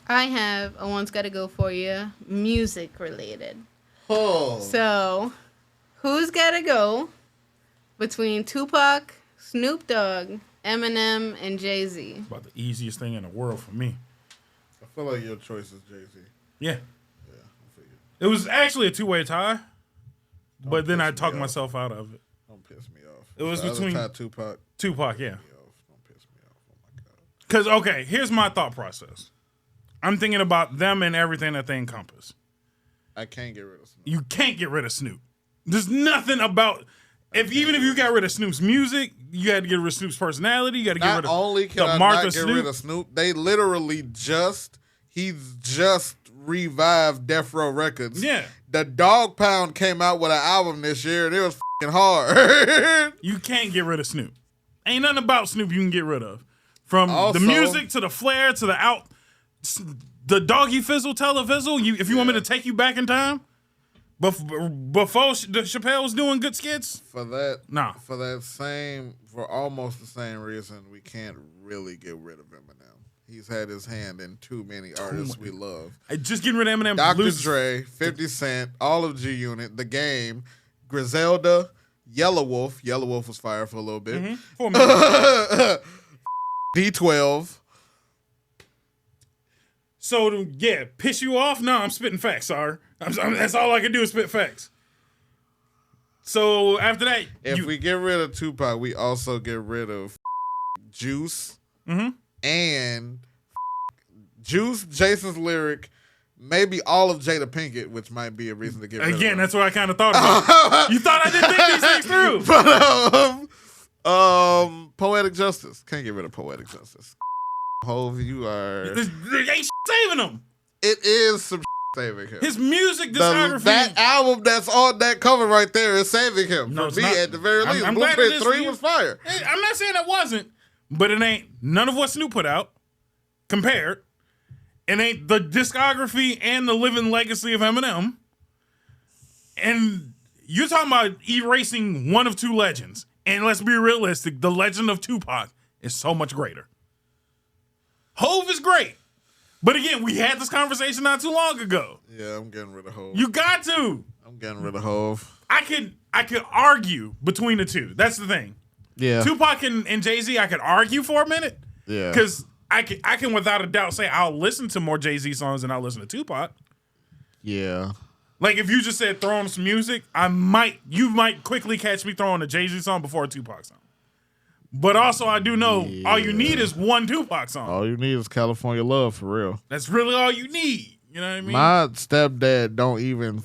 I have a one's got to go for you, music related. Oh. So, who's got to go between Tupac, Snoop Dogg, Eminem, and Jay-Z? About the easiest thing in the world for me. I feel like your choice is Jay-Z. Yeah. Yeah, I figured. It was actually a two-way tie, but then I piss me talked off. myself out of it. Don't piss me off. It was The other between- tie, Tupac. Tupac, yeah. Don't piss me off. Oh my god. Because, okay, here's my thought process. I'm thinking about them and everything that they encompass. I can't get rid of Snoop. You can't get rid of Snoop. There's nothing about... Even if you got rid of Snoop's music, you had to get rid of Snoop's personality. You got to get rid of only can the I Martha not get Snoop. rid of Snoop, they literally he's just revived Death Row Records. Yeah. The Dog Pound came out with an album this year, and it was fucking hard. You can't get rid of Snoop. Ain't nothing about Snoop you can get rid of. From Also- the music to the flair to the doggy fizzle telefizzle. If you want me to take you back in time, before Chappelle was doing good skits, For almost the same reason, we can't really get rid of Eminem. He's had his hand in too many artists we love. Just getting rid of Eminem. Dr. Dre, 50 Cent, all of G Unit, The Game, Griselda, Yellow Wolf. Yellow Wolf was fired for a little bit. For a minute. D12. So, yeah, piss you off? No, I'm spitting facts, sorry. That's all I can do is spit facts. So, after that... If we get rid of Tupac, we also get rid of Juice and Juice, Jason's Lyric, maybe all of Jada Pinkett, which might be a reason to get rid of Again, him. that's what I kind of thought about. You thought I didn't think these things through. But, Poetic Justice. Can't get rid of Poetic Justice. Hove, you are... They ain't saving him. It is some saving him. His music discography... That album that's on that cover right there is saving him. No, For it's me, not. at the very least. I'm glad it Blueprint is for 3 you. was fire. Hey, I'm not saying it wasn't, but it ain't none of what Snoop put out compared. It ain't the discography and the living legacy of Eminem. And you're talking about erasing one of two legends. And let's be realistic, the legend of Tupac is so much greater. Hove is great. But again, we had this conversation not too long ago. Yeah, I'm getting rid of Hove. You got to. I'm getting rid of Hove. I could argue between the two. That's the thing. Yeah. Tupac and Jay-Z, I could argue for a minute. Yeah. Because I can without a doubt say I'll listen to more Jay-Z songs than I'll listen to Tupac. Yeah. Like if you just said throw on some music, you might quickly catch me throwing a Jay-Z song before a Tupac song. But also I do know all you need is one Tupac song. All you need is California Love, for real. That's really all you need. You know what I mean? My stepdad don't even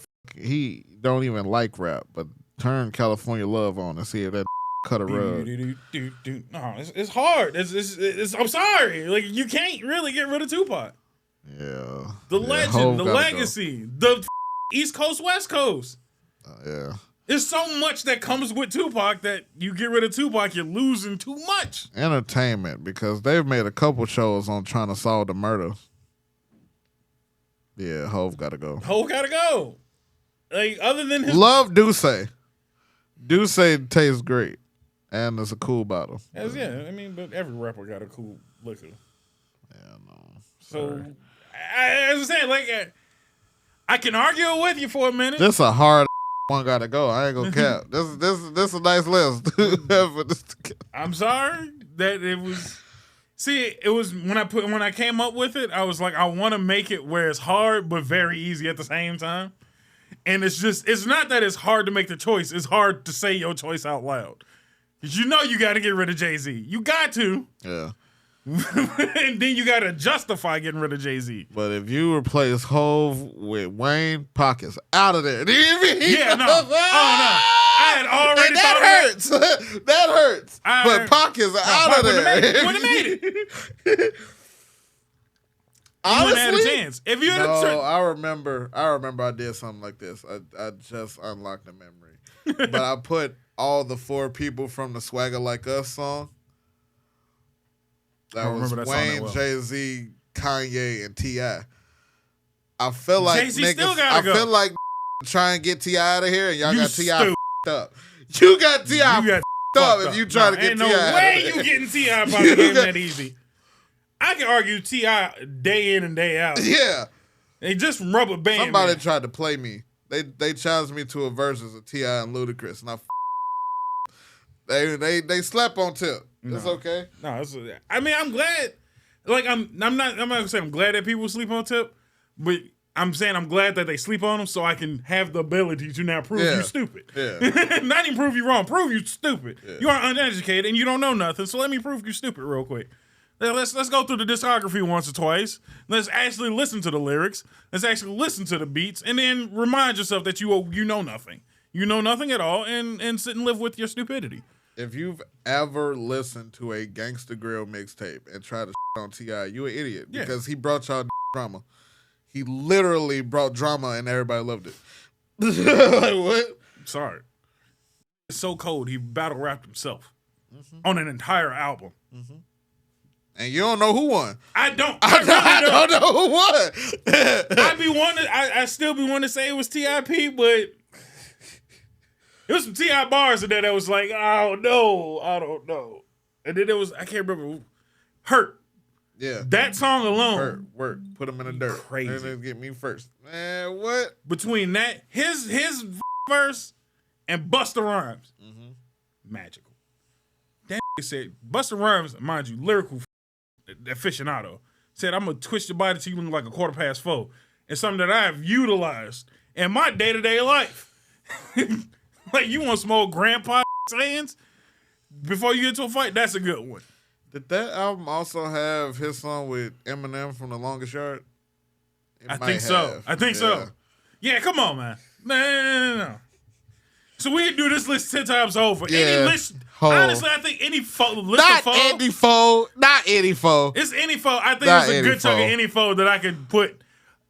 like rap, but turn California Love on and see if that cut a rug. No, it's hard. It's I'm sorry. Like you can't really get rid of Tupac. Yeah. The Yeah, legend, Hov the gotta legacy, the East Coast, West Coast. Yeah. There's so much that comes with Tupac that you get rid of Tupac, you're losing too much. Entertainment, because they've made a couple shows on trying to solve the murder. Yeah, Hove gotta go. Hov gotta go. Like other than his Love Duce. Duce tastes great. And it's a cool bottle. yeah, I mean, but every rapper got a cool liquor. Yeah, no. So as I said, like I can argue with you for a minute. This a hard one gotta go. I ain't gonna cap. This is a nice list. I'm sorry that it was. See, it was when I came up with it. I was like, I want to make it where it's hard but very easy at the same time. And it's not that it's hard to make the choice. It's hard to say your choice out loud because you know you got to get rid of Jay-Z. You got to. Yeah. And then you got to justify getting rid of Jay-Z. But if you replace Hove with Wayne, Pockets out of there. Do you mean? Yeah, no. Oh, no. I had already and thought that hurts. That hurts. But Pockets out of there. You wouldn't have made it. Honestly, you wouldn't have had a chance. If you had I remember I did something like this. I just unlocked the memory. But I put all the 4 people from the Swagger Like Us song. That was remember that song Wayne, that well. Jay-Z, Kanye, and T.I. I feel like Jay-Z niggas, still gotta go. I feel like try and get T.I. out of here, and y'all You got T.I. stupid. up. You got T.I. You got up fucked if you try to get ain't T.I. no out of way there. you getting T.I. by the game that easy. I can argue T.I. day in and day out. Yeah. They just rubber band. Somebody tried to play me. They challenged me to a versus of T.I. and Ludacris, and they slept on Tip. It's okay. No, I mean, I'm glad. Like, I'm not gonna say I'm glad that people sleep on Tip, but I'm saying I'm glad that they sleep on him so I can have the ability to now prove you stupid. Yeah. Not even prove you wrong, prove you stupid. Yeah. You are uneducated and you don't know nothing, so let me prove you stupid real quick. Let's go through the discography once or twice. Let's actually listen to the lyrics. Let's actually listen to the beats, and then remind yourself that you know nothing. You know nothing at all, and sit and live with your stupidity. If you've ever listened to a Gangsta Grill mixtape and tried to on T.I., you an idiot because he brought y'all drama. He literally brought drama and everybody loved it. Like, what? Sorry. It's so cold, he battle rapped himself on an entire album. Mm-hmm. And you don't know who won. I don't. I don't know who won. I still be wanting to say it was T.I.P., but it was some T.I. bars in there that was like, I don't know. And then it was, I can't remember, Hurt. Yeah. That song alone. Work. Put him in the dirt. Crazy. And then get me first. Man, what? Between that, his verse and Busta Rhymes. Magical. That said, Busta Rhymes, mind you, lyrical aficionado, said, I'm going to twist your body to you in like 4:15. It's something that I have utilized in my day-to-day life. Like, you want some old grandpa sayings before you get into a fight? That's a good one. Did that album also have his song with Eminem from The Longest Yard? I think so. Yeah, come on, man. No. So we can do this list 10 times over. Yeah. Any list, honestly, I think any list not of foe. Not any foe. It's any foe. I think Not it's a any good chunk foe. of any foe that I could put.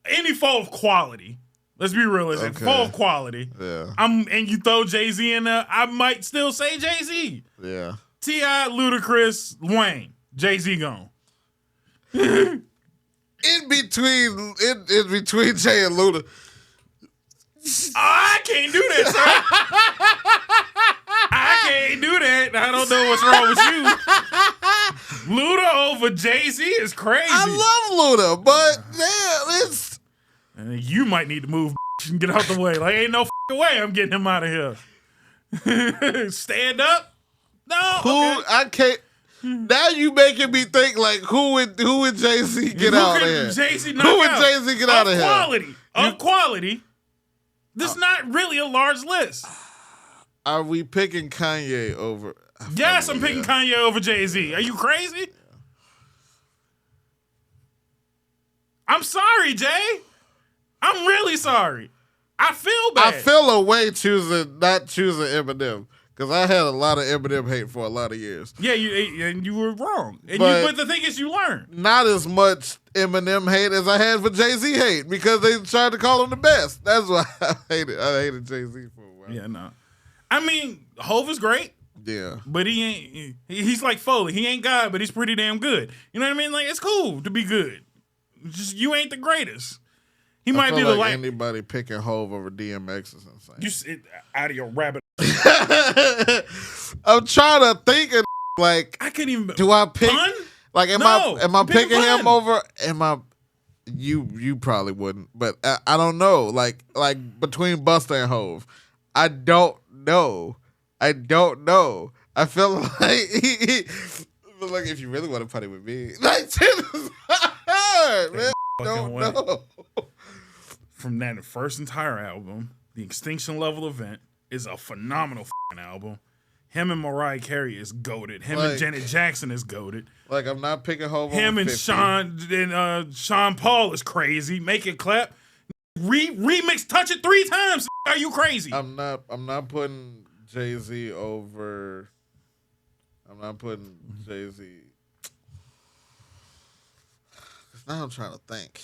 Any foe of quality. Let's be realistic. Okay. Foe of quality. Yeah. And you throw Jay-Z in there, I might still say Jay-Z. Yeah. T.I., Ludacris, Wayne. Jay-Z gone. In between Jay and Luda. I can't do that, sir. I can't do that. I don't know what's wrong with you. Luda over Jay-Z is crazy. I love Luda, but damn, it's... And you might need to move and get out the way. Like, ain't no way I'm getting him out of here. Stand up? No. Who, okay. I can't... Now you making me think, like, who would Jay-Z get out of here? Who would Jay-Z get out of here? Of quality. This is not really a large list. Are we picking Kanye over? Yes, I'm picking Kanye over Jay-Z. Are you crazy? I'm sorry, Jay. I'm really sorry. I feel bad. I feel a way not choosing Eminem. Because I had a lot of Eminem hate for a lot of years. Yeah, you were wrong. But the thing is, you learn. Not as much Eminem hate as I had for Jay-Z hate because they tried to call him the best. That's why I hated Jay-Z for a while. Yeah, no. I mean, Hov is great. Yeah. But he ain't. He's like Foley. He ain't God, but he's pretty damn good. You know what I mean? Like, it's cool to be good. Just you ain't the greatest. He might be the like anybody picking Hov over DMX is insane. You sit out of your rabbit. I'm trying to think of like I couldn't even. Do I pick? Pun? Like, am I picking him over? You probably wouldn't, but I don't know. Like between Busta and Hov, I don't know. I feel like like if you really want to party with me, like it's hard, man. Don't know. From that first entire album, the Extinction Level Event is a phenomenal album. Him and Mariah Carey is goated. Him and Janet Jackson is goated. Like, I'm not picking Hov. Him and 50. Sean Paul is crazy. Make it clap. Remix Touch It 3 times. Are you crazy? I'm not putting Jay-Z over. I'm not putting Jay-Z. Now I'm trying to think.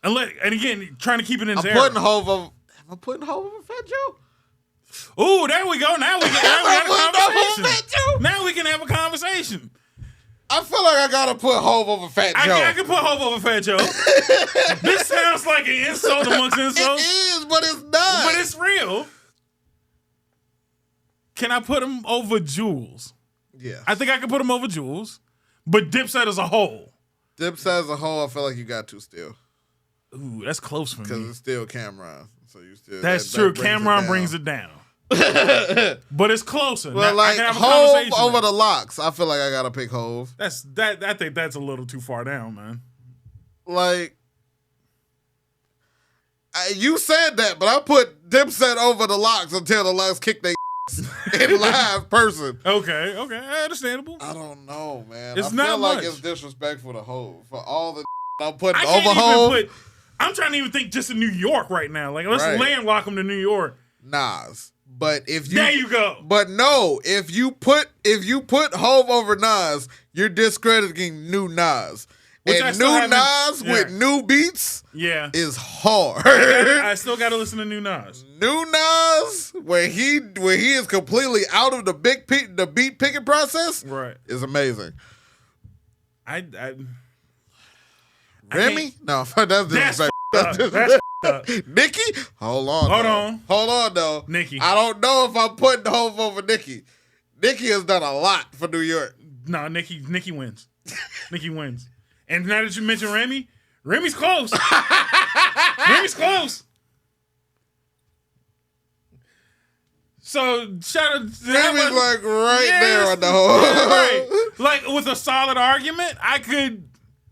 And again, trying to keep it in his I'm putting Hov over. Am I putting Hov over Fat Joe? Ooh, there we go. Now we can have a conversation. Now we can have a conversation. I feel like I gotta put Hov over Fat Joe. I can put Hov over Fat Joe. This sounds like an insult amongst insults. It is, but it's not. But it's real. Can I put him over Jules? Yeah. I think I can put him over Jules. But Dipset as a whole. Dipset as a whole, I feel like you got to still. Ooh, that's close for me. Because it's still Cameron. So you still. That's true. Cameron brings it down. But it's closer. Well, now, like Hove over the Locks. I feel like I gotta pick Hove. I think that's a little too far down, man. Like, you said that, but I put Dipset over the Locks until the Locks kick their in live person. Okay, understandable. I don't know, man. It's I not feel much. like it's disrespectful to Hove for all the I'm putting I over can't Hove. even put. I'm trying to even think just in New York right now. Like, let's landlock them to New York. Nas. But if you There you go. But no, if you put Hove over Nas, you're discrediting new Nas. Which and new Nas with new beats is hard. I still got to listen to new Nas. New Nas, where he is completely out of the beat picking process, right, is amazing. Remy? No, that's disrespectful. That's Nicki? Hold on, though. Nicki. I don't know if I'm putting Hove over Nicki. Nicki has done a lot for New York. No, Nicki wins. Nicki wins. And now that you mentioned Remy's close. Remy's close. So shout out to Remy's like there on the whole. Right. Like with a solid argument, I could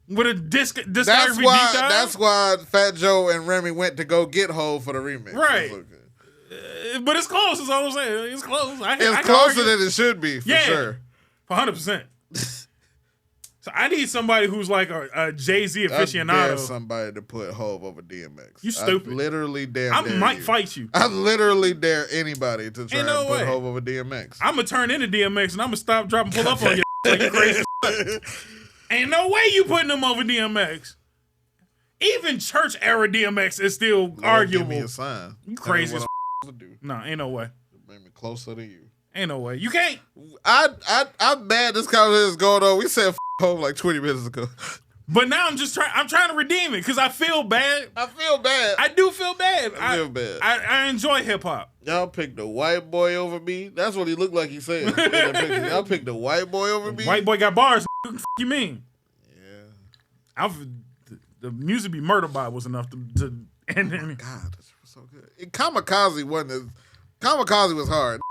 with a discography deep dive. That's why Fat Joe and Remy went to go get Hove for the remix. Right. But it's close, is all I'm saying. It's close. It's closer than it should be, for sure. 100%. So I need somebody who's like a Jay-Z aficionado. I dare somebody to put Hove over DMX. You stupid. I literally dare I might fight you. I literally dare anybody to try and put Hove over DMX. I'm going to turn into DMX and I'm going to stop, drop, and pull up on you like you crazy. Ain't no way you putting them over DMX. Even church era DMX is still arguable. Give me a sign. You crazy as do. No, ain't no way. Bring me closer to you. Ain't no way. You can't. I'm mad this conversation is going on. We said Hove like 20 minutes ago. But now I'm trying to redeem it because I feel bad. I feel bad. I do feel bad. I feel bad. I enjoy hip hop. Y'all picked the white boy over me. That's what he looked like he said. Y'all picked the white boy over me. White boy got bars. What the f you mean? Yeah. The music be murdered by was enough to end. Oh God, that's so good. Kamikaze was hard.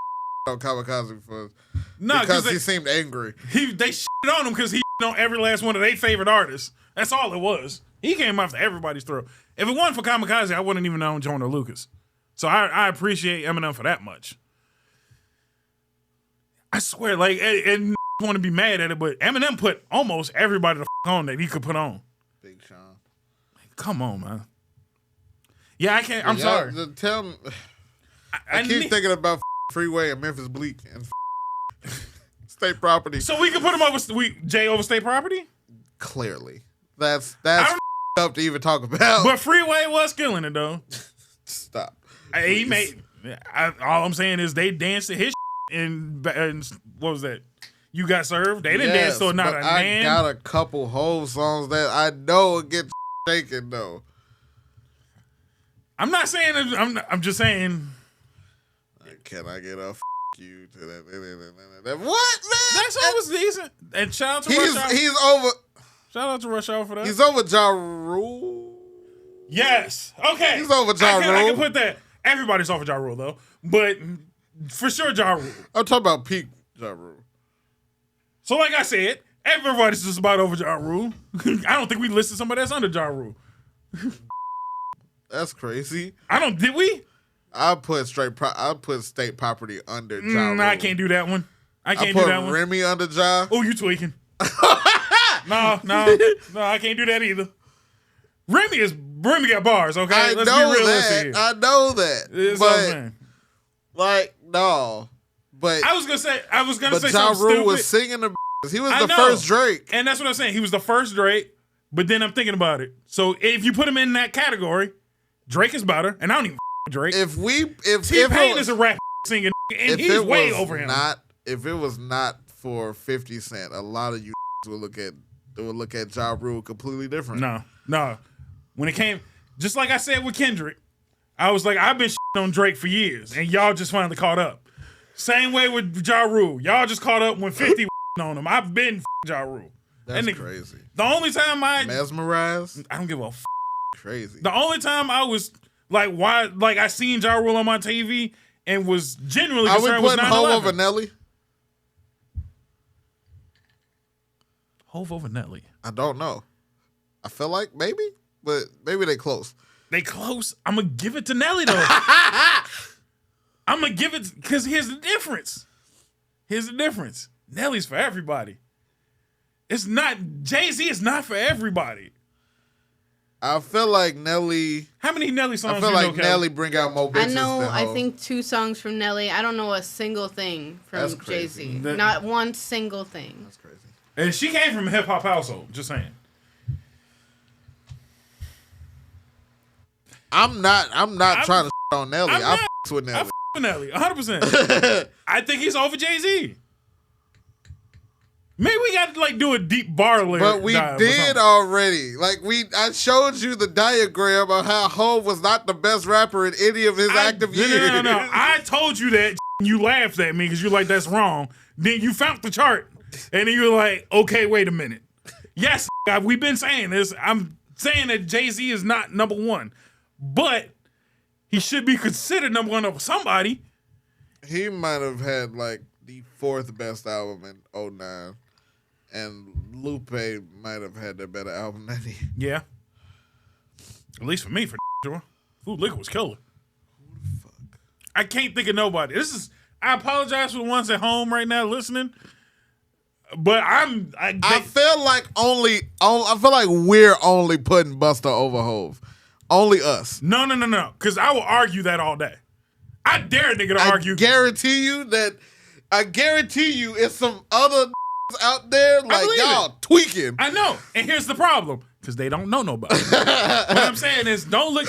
On Kamikaze because he seemed angry. They shit on him because he on every last one of their favorite artists. That's all it was. He came after everybody's throat. If it wasn't for Kamikaze, I wouldn't even known Jonah Lucas. So I appreciate Eminem for that much. I swear, like, and want to be mad at it, but Eminem put almost everybody the on that he could put on. Big Sean. Like, come on, man. Yeah, I can't. I'm sorry. Tell me. I keep thinking about Freeway and Memphis Bleak and State Property. So we can put him over Jay over State Property? Clearly. That's up to even talk about. But Freeway was killing it, though. Stop. All I'm saying is they danced to his and what was that? You Got Served? They didn't dance to Not a Man. I got a couple whole songs that I know get shaken, though. I'm not saying, I'm just saying. Can I get a you to that? What, man? That song was decent. And shout out to Rush Hour. He's over. Shout out to Rush Hour for that. He's over Ja Rule. Yes. Okay. He's over Ja Rule. I can put that. Everybody's over Ja Rule, though. But for sure, Ja Rule. I'm talking about peak Ja Rule. So like I said, everybody's just about over Ja Rule. I don't think we listed somebody that's under Ja Rule. That's crazy. Did we? I put State Property under Ja Rule. I can't do that one. I can't do that one. Remy under Ja. Oh, you tweaking. No, I can't do that either. Remy got bars, okay? Let's be realistic here. I know that. But no. But I was gonna say Ja something Rule stupid. Was singing the he was the first Drake. And that's what I'm saying. He was the first Drake, but then I'm thinking about it. So if you put him in that category, Drake is better, and I don't even Drake. If T-Pain is a rap singer, and he's way over him. If it was not for 50 Cent, a lot of you would look at Ja Rule completely different. No. When it came, just like I said with Kendrick, I was like, I've been on Drake for years, and y'all just finally caught up. Same way with Ja Rule. Y'all just caught up when 50 on him. I've been Ja Rule. That's crazy. The only time Mesmerized? I don't give a crazy. The only time I was like, why? Like I seen Ja Rule on my TV and was genuinely concerned was 9/11. Are we putting Hov over Nelly? Hov over Nelly? I don't know. I feel like maybe, but maybe they close. They close. I'm gonna give it to Nelly though. I'm gonna give it because here's the difference. Nelly's for everybody. It's not Jay-Z is not for everybody. I feel like Nelly. How many Nelly songs? I feel like Nelly bring out more bitches. I know. Than I Hov. think 2 songs from Nelly. I don't know a single thing from Jay-Z. Not one single thing. That's crazy. And she came from a hip hop household. Just saying. I'm not trying to on Nelly. I f with Nelly. I f with Nelly, 100%. I think he's over Jay-Z. Maybe we got to like do a deep bar lyric. But we did already. Like I showed you the diagram of how Hov was not the best rapper in any of his active years. No. I told you that. You laughed at me because you're like, that's wrong. Then you found the chart. And then you're like, okay, wait a minute. Yes, we've been saying this. I'm saying that Jay-Z is not number 1. But he should be considered number 1 over somebody. He might have had like the 4th best album in 2009. And Lupe might have had that better album than he. Yeah. At least for me, for sure. Food Liquor was killer. Who the fuck? I can't think of nobody. I apologize for the ones at home right now listening. But I feel like we're only putting Busta over Hov. Only us. No. Because I will argue that all day. I dare a nigga to argue. I guarantee you it's some other out there like y'all tweaking. I know. And here's the problem. Because they don't know nobody. What I'm saying is don't look.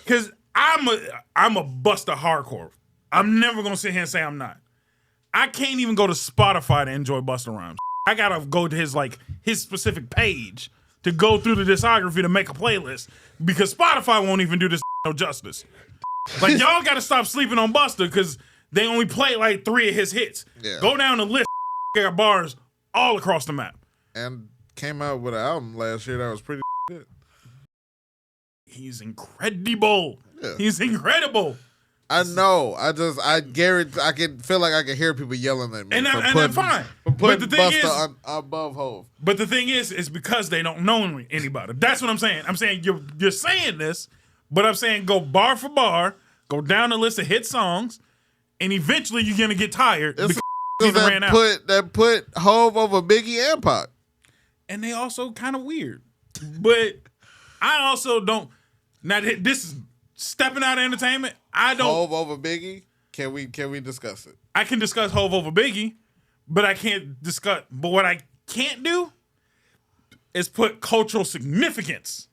Because I'm a Busta hardcore. I'm never going to sit here and say I'm not. I can't even go to Spotify to enjoy Busta Rhymes. I got to go to his specific page to go through the discography to make a playlist because Spotify won't even do this no justice. Like, y'all got to stop sleeping on Busta because they only play like 3 of his hits. Yeah. Go down the list, got bars all across the map. And came out with an album last year that was pretty good. He's incredible. Yeah. He's incredible. I know. I guarantee. I can feel like I can hear people yelling at me. And I'm fine. But the thing is, above Hov. But the thing is, it's because they don't know anybody. That's what I'm saying. I'm saying you're saying this, but I'm saying go bar for bar, go down the list of hit songs, and eventually you're gonna get tired because ran out. That put Hov over Biggie and Pac. And they also kind of weird. But I also don't. Now this is stepping out of entertainment. I don't. Hov over Biggie? Can we discuss it? I can discuss Hov over Biggie, but I can't discuss. But what I can't do is put cultural significance.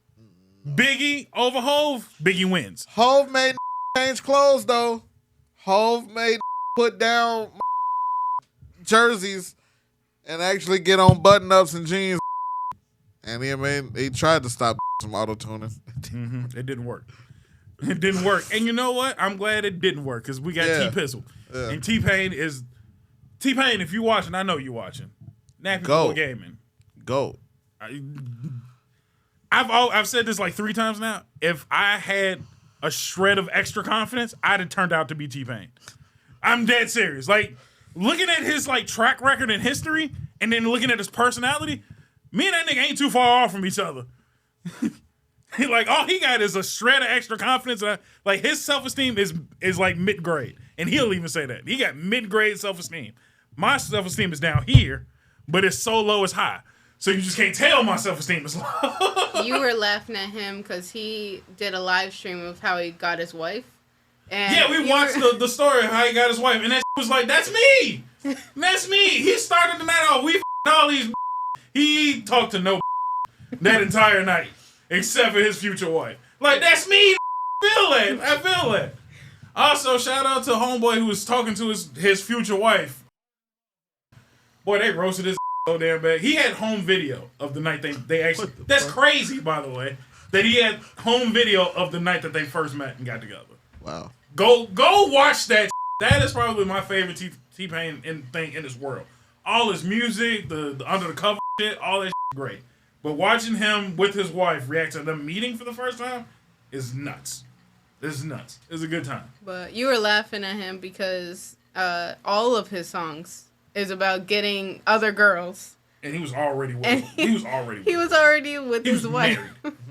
Biggie over Hov, Biggie wins. Hov made change clothes though. Hov made put down jerseys and actually get on button ups and jeans. And he tried to stop some auto tuning. Mm-hmm. It didn't work. It didn't work. And you know what? I'm glad it didn't work because we got T-Pizzle. Yeah. And T-Pain, if you watching, I know you watching. Nappy Boy Gaming. Go. I've said this like 3 times now. If I had a shred of extra confidence, I'd have turned out to be T-Pain. I'm dead serious. Like, looking at his like track record and history and then looking at his personality, me and that nigga ain't too far off from each other. Like, all he got is a shred of extra confidence. Like, his self-esteem is like mid-grade. And he'll even say that. He got mid-grade self-esteem. My self-esteem is down here, but it's so low it's high. So you just can't tell my self-esteem is low. You were laughing at him because he did a live stream of how he got his wife. And yeah, we watched the story of how he got his wife. And that was like, that's me. That's me. He started the night off. We all these. He talked to no that entire night. Except for his future wife. Like, that's me. I feel that. Also, shout out to homeboy who was talking to his future wife. Boy, they roasted his so damn bad. He had home video of the night they actually. That's crazy, by the way. That he had home video of the night that they first met and got together. Wow. Go watch that. That is probably my favorite T-Pain thing in this world. All his music, the under the cover shit, all that great. But watching him with his wife react to them meeting for the first time is nuts. It's nuts. It's a good time. But you were laughing at him because all of his songs is about getting other girls. And he was already with He was already with his wife.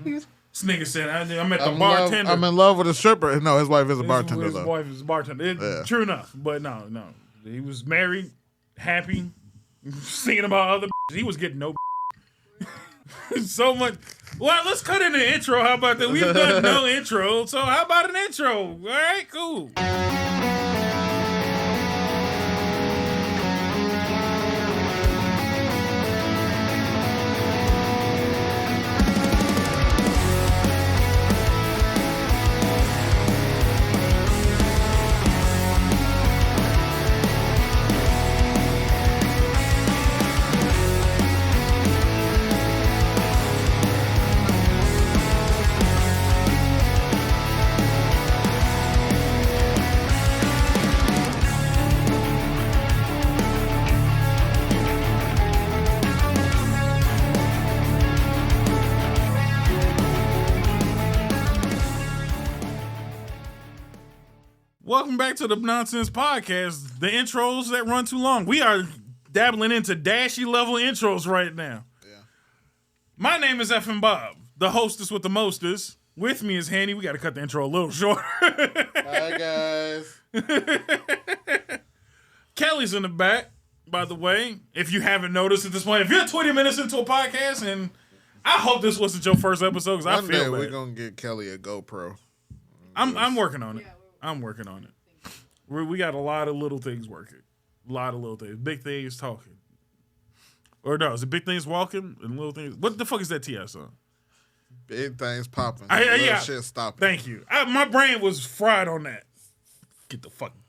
This nigga said, I'm at the bartender. I'm in love with a stripper. No, his wife is a bartender, his wife is a bartender. True enough. But no. He was married, happy, singing about other He was getting no so much. Well, let's cut in the intro. How about that? We've done no intro. So how about an intro? All right, cool. Welcome back to the Nonsense Podcast, the intros that run too long. We are dabbling into dashy level intros right now. Yeah. My name is Effin' Bob, the hostess with the mostest. With me is Hanny. We got to cut the intro a little shorter. Hi, guys. Kelly's in the back, by the way. If you haven't noticed at this point, if you're 20 minutes into a podcast, and I hope this wasn't your first episode, because I feel bad. One day we're going to get Kelly a GoPro. I'm working on it. I'm working on it. We got a lot of little things working. A lot of little things. Big things talking. Or no, is it big things walking and little things? What the fuck is that T.I. song? Big things popping. Yeah. Shit stopping. Thank you. My brain was fried on that. Get the fucking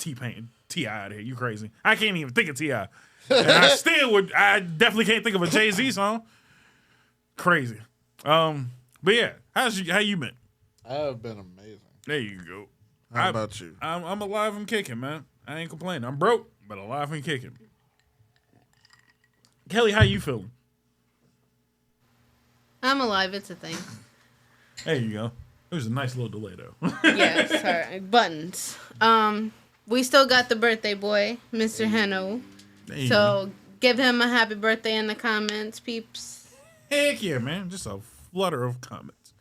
T.I. out of here. You crazy. I can't even think of T.I. And I definitely can't think of a Jay-Z song. Crazy. But yeah, how you been? I have been amazing. There you go. How about you? I'm alive and kicking, man. I ain't complaining. I'm broke, but alive and kicking. Kelly, how you feeling? I'm alive. It's a thing. There you go. It was a nice little delay, though. Yeah, sorry. Buttons. We still got the birthday boy, Mr. Heno. So give him a happy birthday in the comments, peeps. Heck yeah, man. Just a flutter of comments.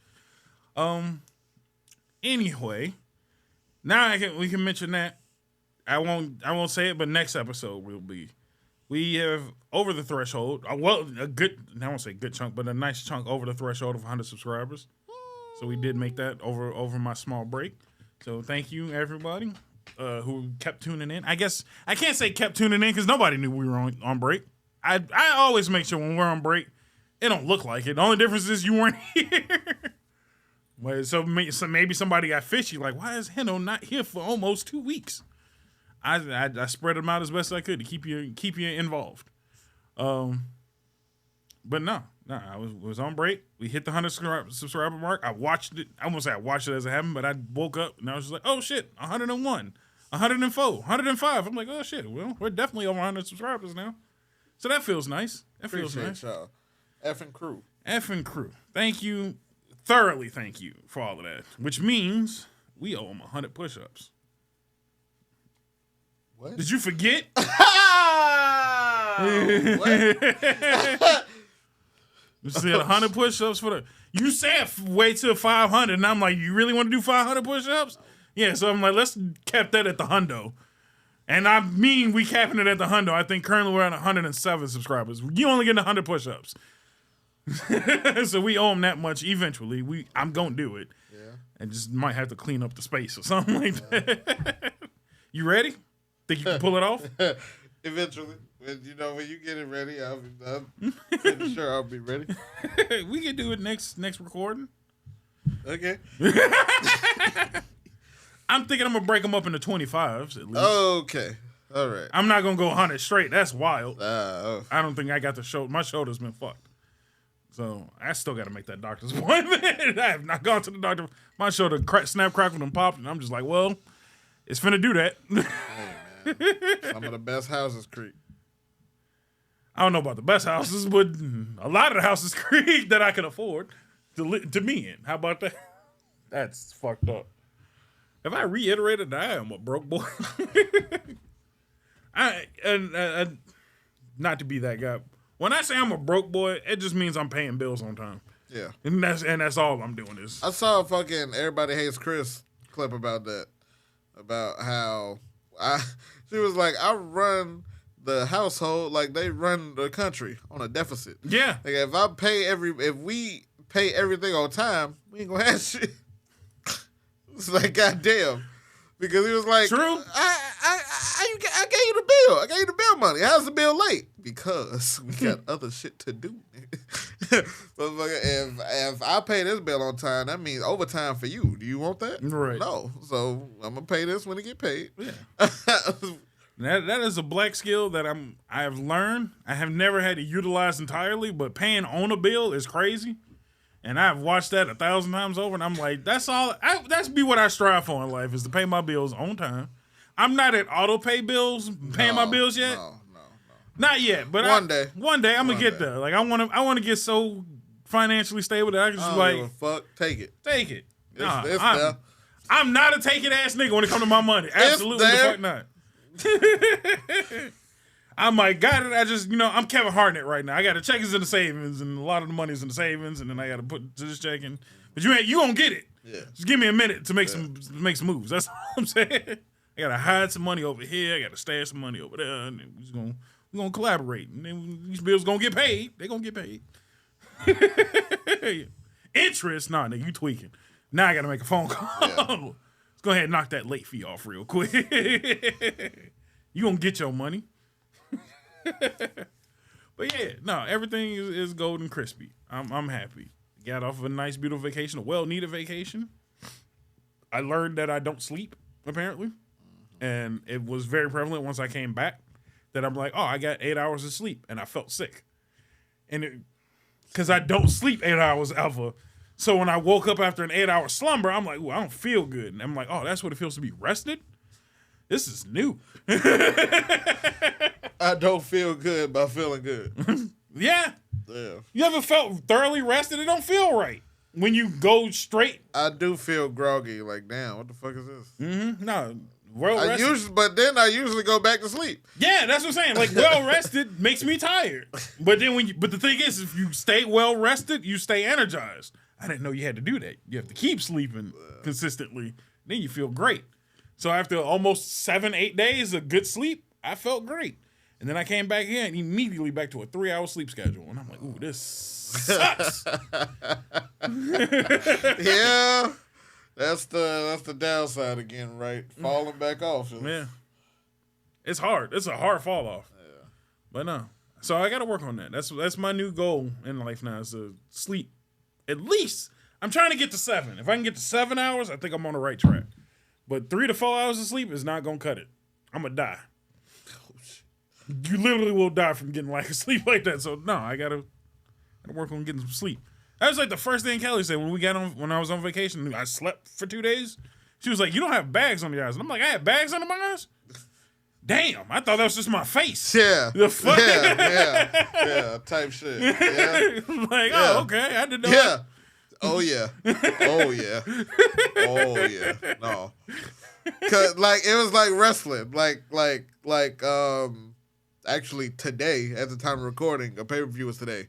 Anyway... Now we can mention that. I won't say it, but next episode we have over the threshold. Well, I won't say good chunk, but a nice chunk over the threshold of 100 subscribers. So we did make that over my small break. So thank you everybody who kept tuning in. I guess I can't say kept tuning in because nobody knew we were on break. I always make sure when we're on break, it don't look like it. The only difference is you weren't here. So maybe somebody got fishy, like, why is Heno not here for almost 2 weeks? I spread them out as best I could to keep you involved. But no, I was on break. We hit the 100 subscriber mark. I watched it. I won't say I watched it as it happened, but I woke up and I was just like, oh shit, 101, 104, 105. I'm like, oh shit, well, we're definitely over 100 subscribers now. So that feels nice. Appreciate nice. Y'all. Effing crew. Thank you. Thoroughly thank you for all of that, which means we owe him 100 push-ups. What? Did you forget? What? You said 100 push-ups for the... You said wait till 500, and I'm like, you really want to do 500 push-ups? Yeah, so I'm like, let's cap that at the hundo. And I mean we capping it at the hundo. I think currently we're at 107 subscribers. You only getting 100 push-ups. So we owe him that much eventually. I'm gonna do it. Yeah. And just might have to clean up the space or something like that. You ready? Think you can pull it off? Eventually. When you get it ready, I'm pretty sure I'll be ready. We can do it next recording. Okay. I'm thinking I'm gonna break them up into 25s at least. Okay. All right. I'm not gonna go 100 straight. That's wild. I don't think I got the shoulder. My shoulder's been fucked. So I still got to make that doctor's appointment. I have not gone to the doctor. My shoulder snap, crackled, and popped, and I'm just like, well, it's finna do that. Hey, man. Some of the best houses creak. I don't know about the best houses, but a lot of the houses creak that I can afford to me in. How about that? That's fucked up. Have I reiterated that I am a broke boy? Not to be that guy. When I say I'm a broke boy, it just means I'm paying bills on time. Yeah. And that's all I'm doing is. I saw a fucking Everybody Hates Chris clip about that. About how she was like, I run the household like they run the country on a deficit. Yeah. Like if we pay everything on time, we ain't gonna have shit. It's like, goddamn. Because he was like, true. I gave you the bill. I gave you the bill money. How's the bill late? Because we got other shit to do. But if I pay this bill on time, that means overtime for you. Do you want that? Right. No. So I'm gonna pay this when it get paid. Yeah. That is a black skill that I've learned. I have never had to utilize entirely, but paying on a bill is crazy. And I've watched that 1,000 times over, and I'm like, that's be what I strive for in life, is to pay my bills on time. I'm not at auto pay bills, paying my bills yet. No. Not yet, but one day I'm gonna get there. Like I want to get so financially stable that I can just fuck, take it. It's I'm not a take it ass nigga when it comes to my money. Absolutely the fuck not. I'm like, got it. I just, I'm Kevin Hartnett right now. I got the checkings in the savings, and a lot of the money's in the savings, and then I got to put to this checking. But you gonna get it. Yeah. Just give me a minute to make some moves. That's all I'm saying. I gotta hide some money over here. I gotta stash some money over there, and then we're gonna collaborate. And then these bills gonna get paid. They gonna get paid. Interest? Nah, nigga, you tweaking. Now I gotta make a phone call. Yeah. Let's go ahead and knock that late fee off real quick. You gonna get your money. But yeah, no, everything is golden crispy. I'm happy. Got off of a nice, beautiful vacation, a well-needed vacation. I learned that I don't sleep, apparently. And it was very prevalent once I came back that I'm like, oh, I got 8 hours of sleep, and I felt sick. And because I don't sleep 8 hours ever. So when I woke up after an 8-hour slumber, I'm like, ooh, I don't feel good. And I'm like, oh, that's what it feels to be rested? This is new. I don't feel good by feeling good. Yeah. You ever felt thoroughly rested? It don't feel right. When you go straight. I do feel groggy. Like, damn, what the fuck is this? Mm-hmm. No. Well rested. But then I usually go back to sleep. Yeah, that's what I'm saying. Like, well rested makes me tired. But then but the thing is, if you stay well rested, you stay energized. I didn't know you had to do that. You have to keep sleeping consistently. Then you feel great. So after almost 7-8 days of good sleep, I felt great. And then I came back here and immediately back to a 3-hour sleep schedule. And I'm like, ooh, this sucks. Yeah. That's the downside again, right? Falling back off. Yeah. It's hard. It's a hard fall off. Yeah. But no. So I got to work on that. That's my new goal in life now, is to sleep. At least, I'm trying to get to 7. If I can get to 7 hours, I think I'm on the right track. But 3 to 4 hours of sleep is not going to cut it. I'm going to die. You literally will die from getting lack of sleep like that. So, no, I got to work on getting some sleep. That was like the first thing Kelly said when I was on vacation. I slept for 2 days. She was like, you don't have bags under your eyes. And I'm like, I had bags under my eyes? Damn, I thought that was just my face. Yeah. The fuck? Yeah, type shit. Yeah. Like, yeah. Oh, okay, I didn't know. Yeah. Oh, yeah. Oh, yeah. Oh, yeah. No. Cause, like, it was like wrestling. Actually, today, at the time of recording, a pay-per-view was today.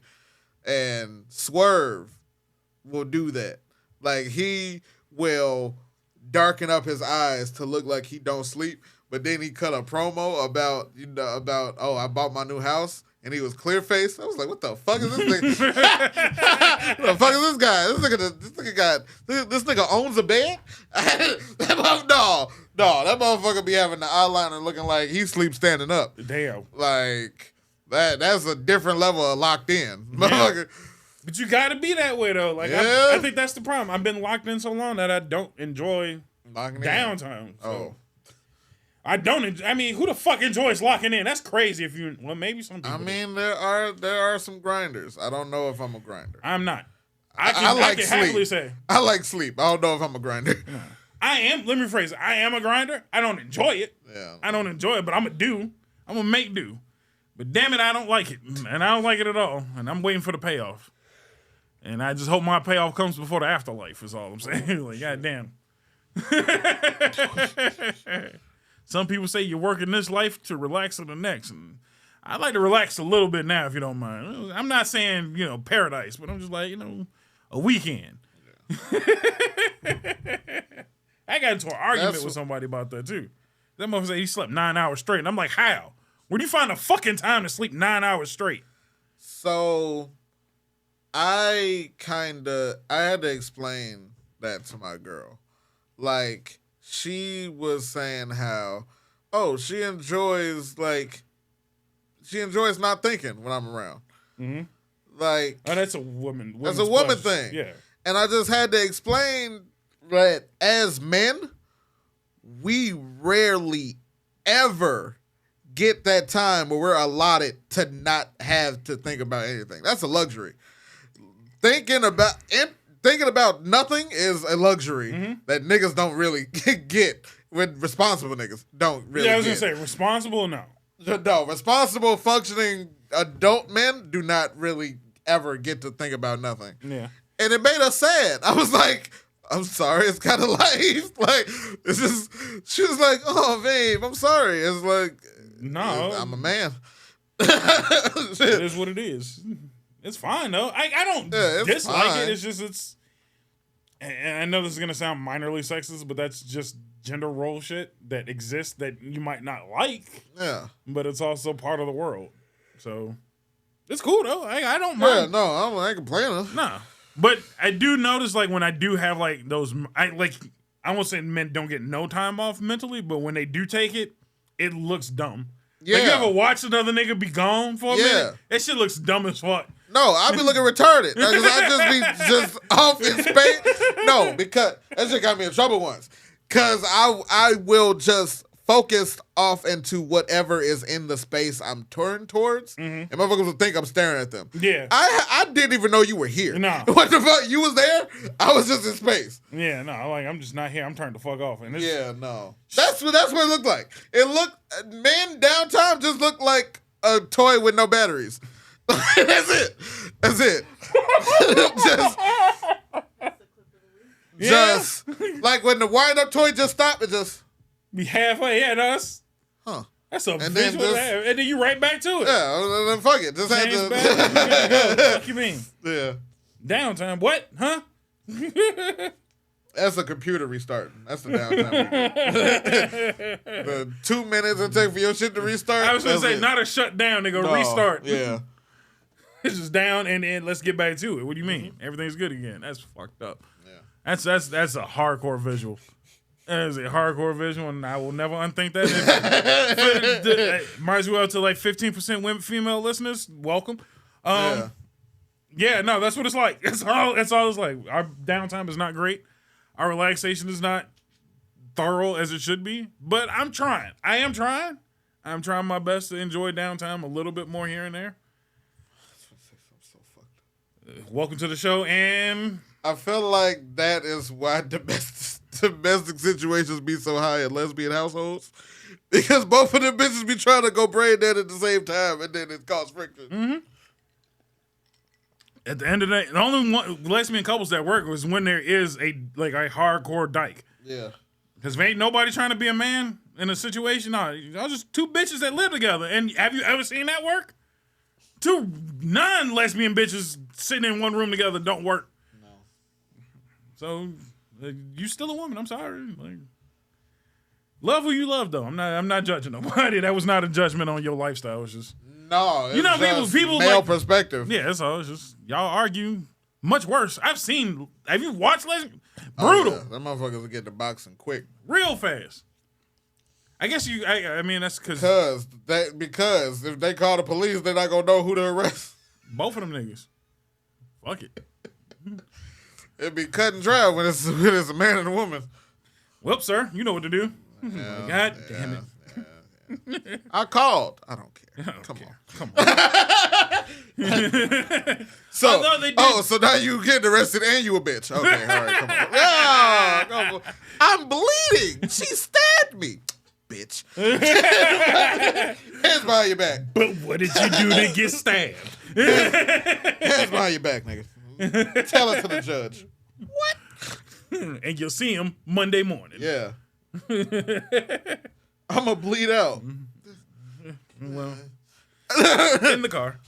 And Swerve will do that. Like, he will darken up his eyes to look like he don't sleep. But then he cut a promo about I bought my new house, and he was clear faced. I was like, what the fuck is this nigga? What the fuck is this guy? This nigga owns a bed? No, that motherfucker be having the eyeliner looking like he sleeps standing up. Damn. Like that's a different level of locked in. Yeah. But you gotta be that way though. Like yeah. I think that's the problem. I've been locked in so long that I don't enjoy downtime. So. Oh. I don't. I mean, who the fuck enjoys locking in? That's crazy. Maybe some people. I mean, there are some grinders. I don't know if I'm a grinder. I'm not. I can happily say I like sleep. I don't know if I'm a grinder. No. I am. Let me rephrase it. I am a grinder. I don't enjoy it. Yeah. I don't enjoy it, but I'm a do. I'm gonna make do. But damn it, I don't like it. And I don't like it at all. And I'm waiting for the payoff. And I just hope my payoff comes before the afterlife is all I'm saying. Like, goddamn. Some people say you work in this life to relax in the next. And I like to relax a little bit now, if you don't mind. I'm not saying, paradise, but I'm just like, a weekend. Yeah. I got into an argument with somebody about that, too. That motherfucker said he slept 9 hours straight. And I'm like, how? Where do you find the fucking time to sleep 9 hours straight? So, I had to explain that to my girl. Like, she was saying how, she enjoys not thinking when I'm around. Mm-hmm. Like, that's a woman. That's a woman thing. Yeah. And I just had to explain that as men, we rarely ever get that time where we're allotted to not have to think about anything. That's a luxury. Thinking about nothing is a luxury that niggas don't really get. When responsible niggas don't really. Yeah, I was gonna say responsible. No, responsible functioning adult men do not really ever get to think about nothing. Yeah, and it made us sad. I was like, I'm sorry, it's kind of life. Like, it's just. She was like, oh babe, I'm sorry. It's like. No, I'm a man. It is what it is. It's fine though. I don't dislike it. It's just and I know this is gonna sound minorly sexist, but that's just gender role shit that exists that you might not like. Yeah. But it's also part of the world. So it's cool though. I don't mind. Yeah, no, I ain't complaining. Nah. But I do notice like when I do have like those I won't say men don't get no time off mentally, but when they do take it, it looks dumb. Yeah. Like, you ever watch another nigga be gone for a minute? That shit looks dumb as fuck. No, I be looking retarded. Because I just be off in space. No, because that shit got me in trouble once. Because I will just focus off into whatever is in the space I'm turned towards. Mm-hmm. And motherfuckers will think I'm staring at them. Yeah. I didn't even know you were here. No. What the fuck? You was there? I was just in space. Yeah, no. I'm just not here. I'm turning the fuck off. And yeah, no. That's what it looked like. Men downtime just looked like a toy with no batteries. That's it. just like when the wind-up toy just stopped, it just be halfway. Yeah, that's a visual. And then you right back to it. Yeah, then fuck it. Just James had to. What fuck you mean? Yeah. Downtime. What? Huh? That's a computer restarting. That's the downtime. The 2 minutes it take for your shit to restart. I was gonna say not a shutdown. They go restart. Yeah. It's just down and let's get back to it. What do you mean? Everything's good again. That's fucked up. Yeah. That's a hardcore visual. That is a hardcore visual, and I will never unthink that. Might as well to like 15% women, female listeners. Welcome. Yeah, no, that's what it's like. That's all it's like. Our downtime is not great. Our relaxation is not thorough as it should be. But I'm trying. I am trying. I'm trying my best to enjoy downtime a little bit more here and there. Welcome to the show, and I feel like that is why domestic situations be so high in lesbian households, because both of them bitches be trying to go brain dead at the same time, and then it causes friction. Mm-hmm. At the end of the day, the only lesbian couples that work was when there is a hardcore dyke. Yeah, because if ain't nobody trying to be a man in a situation, no, y'all just two bitches that live together. And have you ever seen that work? Two non-lesbian bitches sitting in one room together don't work. No. So you still a woman. I'm sorry. Love who you love, though. I'm not judging nobody. That was not a judgment on your lifestyle. It's just people male perspective. Yeah, that's all. It's just y'all argue much worse. Have you watched lesbian? Brutal. Yeah. That motherfuckers will get to boxing quick, real fast. I guess I mean that's because if they call the police, they're not gonna know who to arrest. Both of them niggas. Fuck it. It'd be cut and dry when it's a man and a woman. Well, sir, you know what to do. Yeah, God damn it. Yeah. I called. I don't care. Come on. So now you getting arrested and you a bitch. Okay, all right, come on. Yeah, I'm bleeding. She stabbed me. Bitch. And Hands behind your back. But what did you do to get stabbed? Hands behind your back, nigga. Tell it to the judge. What? And you'll see him Monday morning. Yeah. I'm going to bleed out. Well, in the car.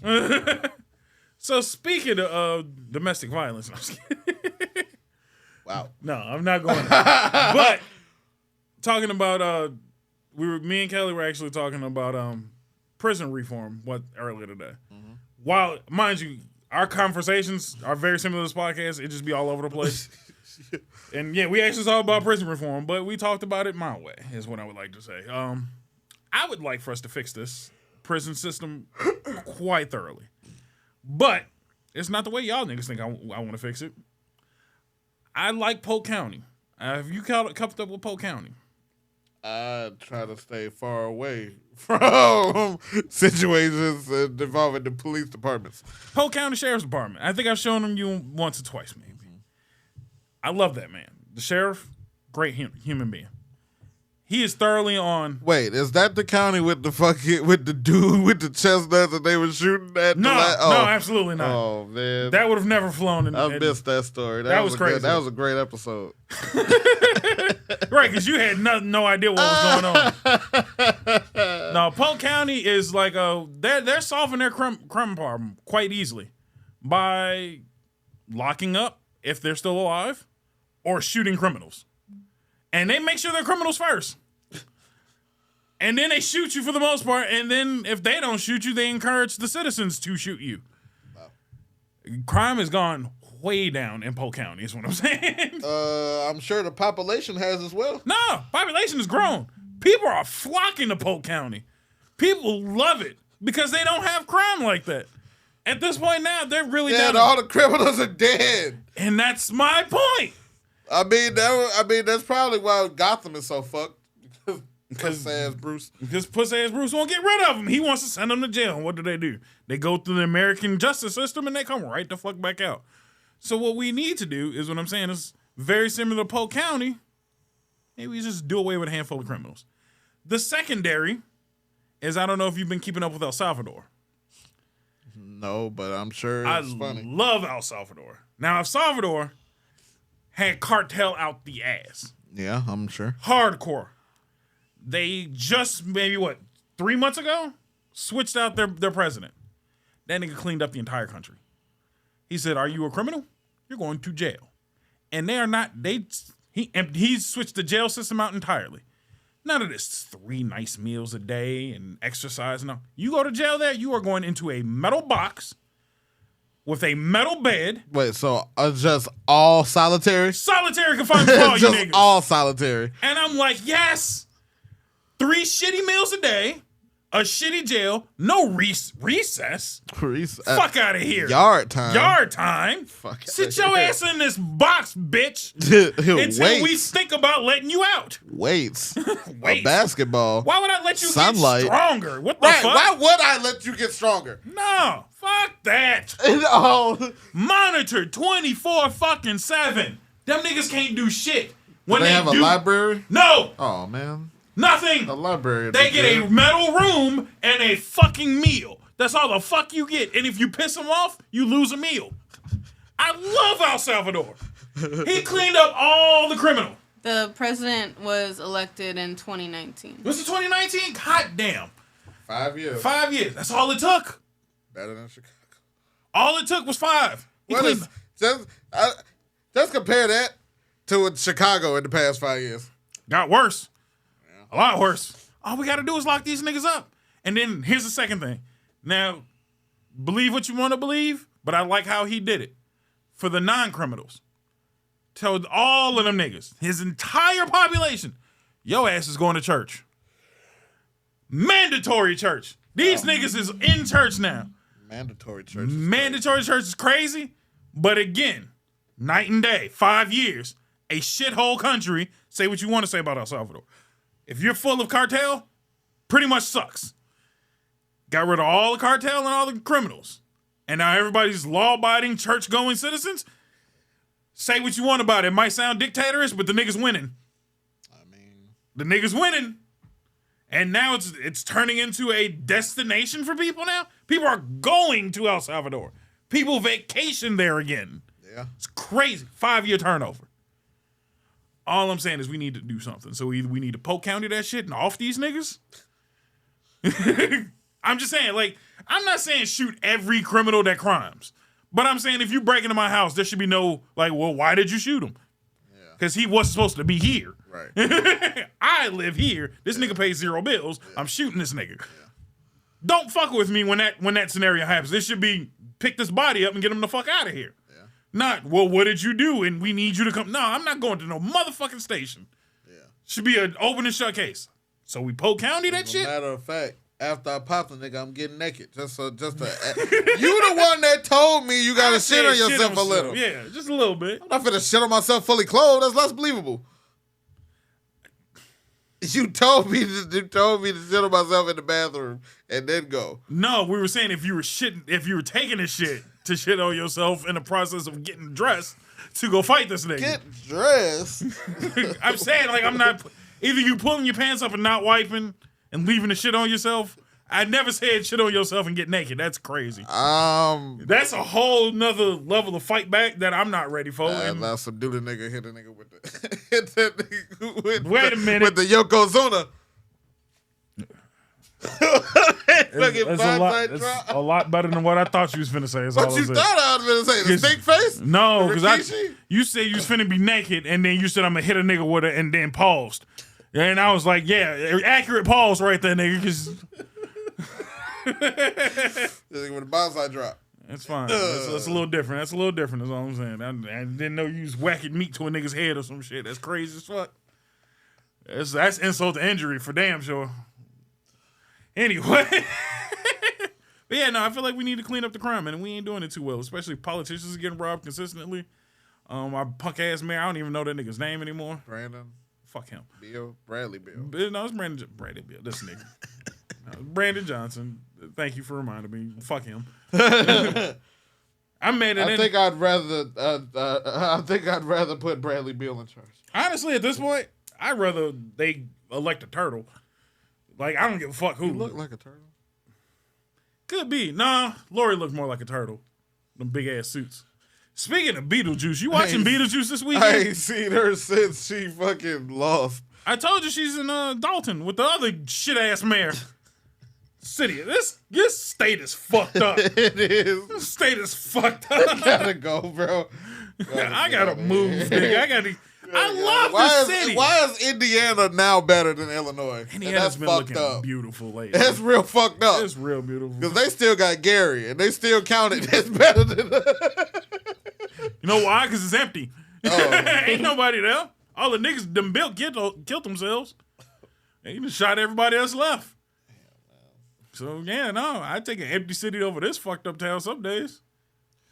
So speaking of domestic violence, I'm just kidding. Wow. No, I'm not going there. But talking about me and Kelly were actually talking about prison reform earlier today. Mm-hmm. While mind you, our conversations are very similar to this podcast, it just be all over the place. And yeah, we actually talked about prison reform, but we talked about it my way, is what I would like to say. I would like for us to fix this prison system quite thoroughly. But it's not the way y'all niggas think I want to fix it. I like Polk County. Have you coupled up with Polk County? I try to stay far away from situations involving the police departments. Polk County Sheriff's Department. I think I've shown them you once or twice, maybe. I love that man. The sheriff, great human being. He is thoroughly on. Wait, is that the county with the dude with the chestnuts that they were shooting at? No, no, absolutely not. Oh man, that would have never flown. I missed that story. That was crazy. That was a great episode. Right, because you had no idea what was going on. No, Polk County is like they're solving their crime problem quite easily by locking up if they're still alive or shooting criminals. And they make sure they're criminals first. And then they shoot you for the most part. And then if they don't shoot you, they encourage the citizens to shoot you. Wow. Crime has gone way down in Polk County, is what I'm saying. I'm sure the population has as well. No, population has grown. People are flocking to Polk County. People love it because they don't have crime like that. At this point now, they're really down. All the criminals are dead. And that's my point. I mean, that's probably why Gotham is so fucked. Because pussy-ass Bruce. Because pussy-ass Bruce won't get rid of him. He wants to send them to jail. And what do? They go through the American justice system and they come right the fuck back out. So what we need to do is what I'm saying is very similar to Polk County. Maybe we just do away with a handful of criminals. The secondary is, I don't know if you've been keeping up with El Salvador. No, but I'm sure it's funny. I love El Salvador. Now, El Salvador had cartel out the ass. Yeah, I'm sure. Hardcore. They just, maybe 3 months ago, switched out their president. That nigga cleaned up the entire country. He said, are you a criminal? You're going to jail. And they are not, he switched the jail system out entirely. None of this 3 nice meals a day and exercise. No. You go to jail there, you are going into a metal box with a metal bed. Wait, so just all solitary? Solitary confinement for all you just niggas. all solitary. And I'm like, yes. 3 shitty meals a day, a shitty jail, no recess. Fuck out of here. Yard time. Fuck Sit your ass in this box, bitch. Until we think about letting you out. Weights. A basketball. Why would I let you Sunlight. get stronger? What the fuck? Why would I let you get stronger? No. Fuck that. Monitored 24/7. Them niggas can't do shit. When they have a library? No. Oh, man. Nothing. A library. They get a metal room and a fucking meal. That's all the fuck you get. And if you piss them off, you lose a meal. I love El Salvador. He cleaned up all the criminal. The president was elected in 2019. Was it 2019? God damn. 5 years. 5 years. That's all it took. Better than Chicago. All it took was 5. Just compare that to Chicago in the past 5 years. Got worse. A lot worse. All we got to do is lock these niggas up. And then here's the second thing. Now, believe what you want to believe, but I like how he did it. For the non-criminals. Told all of them niggas, his entire population, your ass is going to church. Mandatory church. These niggas is in church now. Mandatory church. Mandatory church is crazy. But again, night and day, 5 years, a shithole country. Say what you want to say about El Salvador. If you're full of cartel, pretty much sucks. Got rid of all the cartel and all the criminals. And now everybody's law-abiding, church-going citizens. Say what you want about it. It might sound dictatorish, but the niggas winning. I mean... The niggas winning. And now it's turning into a destination for people now. People are going to El Salvador. People vacation there again. Yeah. It's crazy. 5-year turnover. All I'm saying is we need to do something. So either we need to Polk County that shit and off these niggas. I'm just saying, like, I'm not saying shoot every criminal that crimes. But I'm saying if you break into my house, there should be no, like, well, why did you shoot him? Because he wasn't supposed to be here. Right. I live here. This nigga pays 0 bills. I'm shooting this nigga. Don't fuck with me when that scenario happens. This should be pick this body up and get him the fuck out of here. Yeah. Not, well, what did you do? And we need you to come. No, I'm not going to no motherfucking station. Yeah. Should be an open and shut case. So we Polk County that shit? Matter of fact, after I pop the nigga, I'm getting naked. You the one that told me you gotta shit on yourself a little. Yeah, just a little bit. I'm not finna shit on myself fully clothed. That's less believable. You told me to shit on myself in the bathroom and then go. No, we were saying if you were taking a shit to shit on yourself in the process of getting dressed to go fight this nigga. Get dressed. I'm saying, like, I'm not. Either you pulling your pants up and not wiping and leaving the shit on yourself. I never said shit on yourself and get naked. That's crazy. That's a whole nother level of fight back that I'm not ready for. Now subdue the nigga, hit the nigga with the Wait a minute. With the Yokozuna. It's a lot better than what I thought you was finna say. What you thought I was finna say? The stink face? No, because you said you was finna be naked, and then you said I'm gonna hit a nigga with it, and then paused. And I was like, yeah, accurate pause right there, nigga. Because with the bonsai drop. That's fine. That's a little different. That's all I'm saying. I didn't know you was whacking meat to a nigga's head or some shit. That's crazy as fuck. That's insult to injury for damn sure. Anyway. But yeah, no, I feel like we need to clean up the crime, and we ain't doing it too well. Especially politicians getting robbed consistently. Our punk ass mayor, I don't even know that nigga's name anymore. Brandon. Fuck him. Bradley Bill. No, it's Bradley Bill. This nigga. Brandon Johnson. Thank you for reminding me. Fuck him. I think I'd rather put Bradley Bill in charge. Honestly, at this point, I'd rather they elect a turtle. Like, I don't give a fuck who. You look like a turtle. Could be. Nah, Lori looks more like a turtle. Them big ass suits. Speaking of Beetlejuice, you watching Beetlejuice this weekend? I ain't seen her since she fucking lost. I told you she's in Dalton with the other shit ass mayor. City, this state is fucked up. It is. This state is fucked up. I gotta go, bro. I gotta move, nigga. I love the city. Why is Indiana now better than Illinois? Indiana's been looking beautiful lately. That's real fucked up. It's real beautiful. Because they still got Gary, and they still count it as better than... You know why? Because it's empty. Oh. Ain't nobody there. All the niggas them built killed themselves. And you just shot everybody else left. So, yeah, no, I'd take an empty city over this fucked up town some days.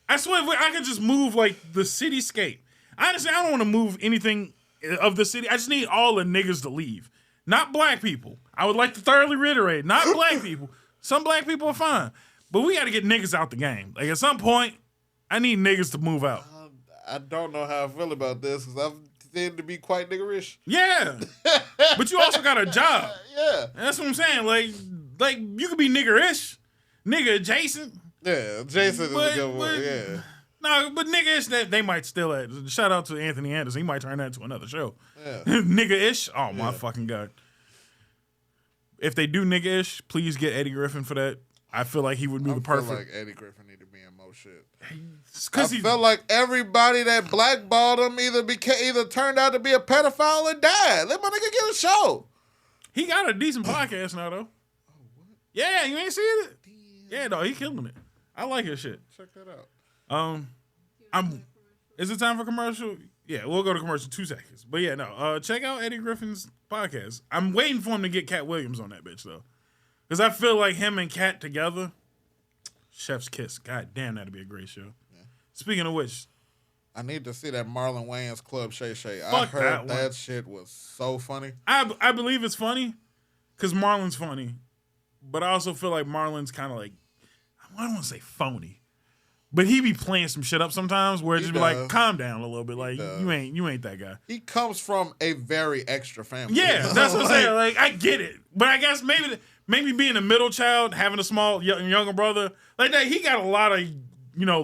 I swear, if I could just move, like, the cityscape. Honestly, I don't want to move anything of the city. I just need all the niggas to leave. Not black people. I would like to thoroughly reiterate, not black people. Some black people are fine. But we got to get niggas out the game. Like, at some point, I need niggas to move out. I don't know how I feel about this, because I've tended to be quite niggerish. Yeah. But you also got a job. Yeah. That's what I'm saying. Like you could be niggerish. Nigga adjacent. Yeah, Jason is a good one, yeah. No, but nigga-ish, they might still at. Shout out to Anthony Anderson. He might turn that into another show. Yeah. Nigga-ish? Oh, my fucking God. If they do nigga-ish, please get Eddie Griffin for that. I feel like he would be the perfect. I feel like Eddie Griffin need to be in more shit. I felt like everybody that blackballed him either turned out to be a pedophile or died. Let my nigga get a show. He got a decent podcast now, though. Oh, what? Yeah, you ain't seen it? Damn. Yeah, no, he killing it. I like his shit. Check that out. Is it time for commercial? Yeah, we'll go to commercial 2 seconds. But yeah, no. Check out Eddie Griffin's podcast. I'm waiting for him to get Cat Williams on that bitch though, because I feel like him and Cat together, chef's kiss. God damn, that'd be a great show. Yeah. Speaking of which, I need to see that Marlon Wayans Club Shay Shay. I Fuck heard that shit was so funny. I believe it's funny because Marlon's funny, but I also feel like Marlon's kind of like, I don't want to say phony. But he be playing some shit up sometimes where it just be like, calm down a little bit. Like, you ain't that guy. He comes from a very extra family. Yeah, that's what I'm saying. Like, I get it. But I guess maybe being a middle child, having a small younger brother, like that, he got a lot of,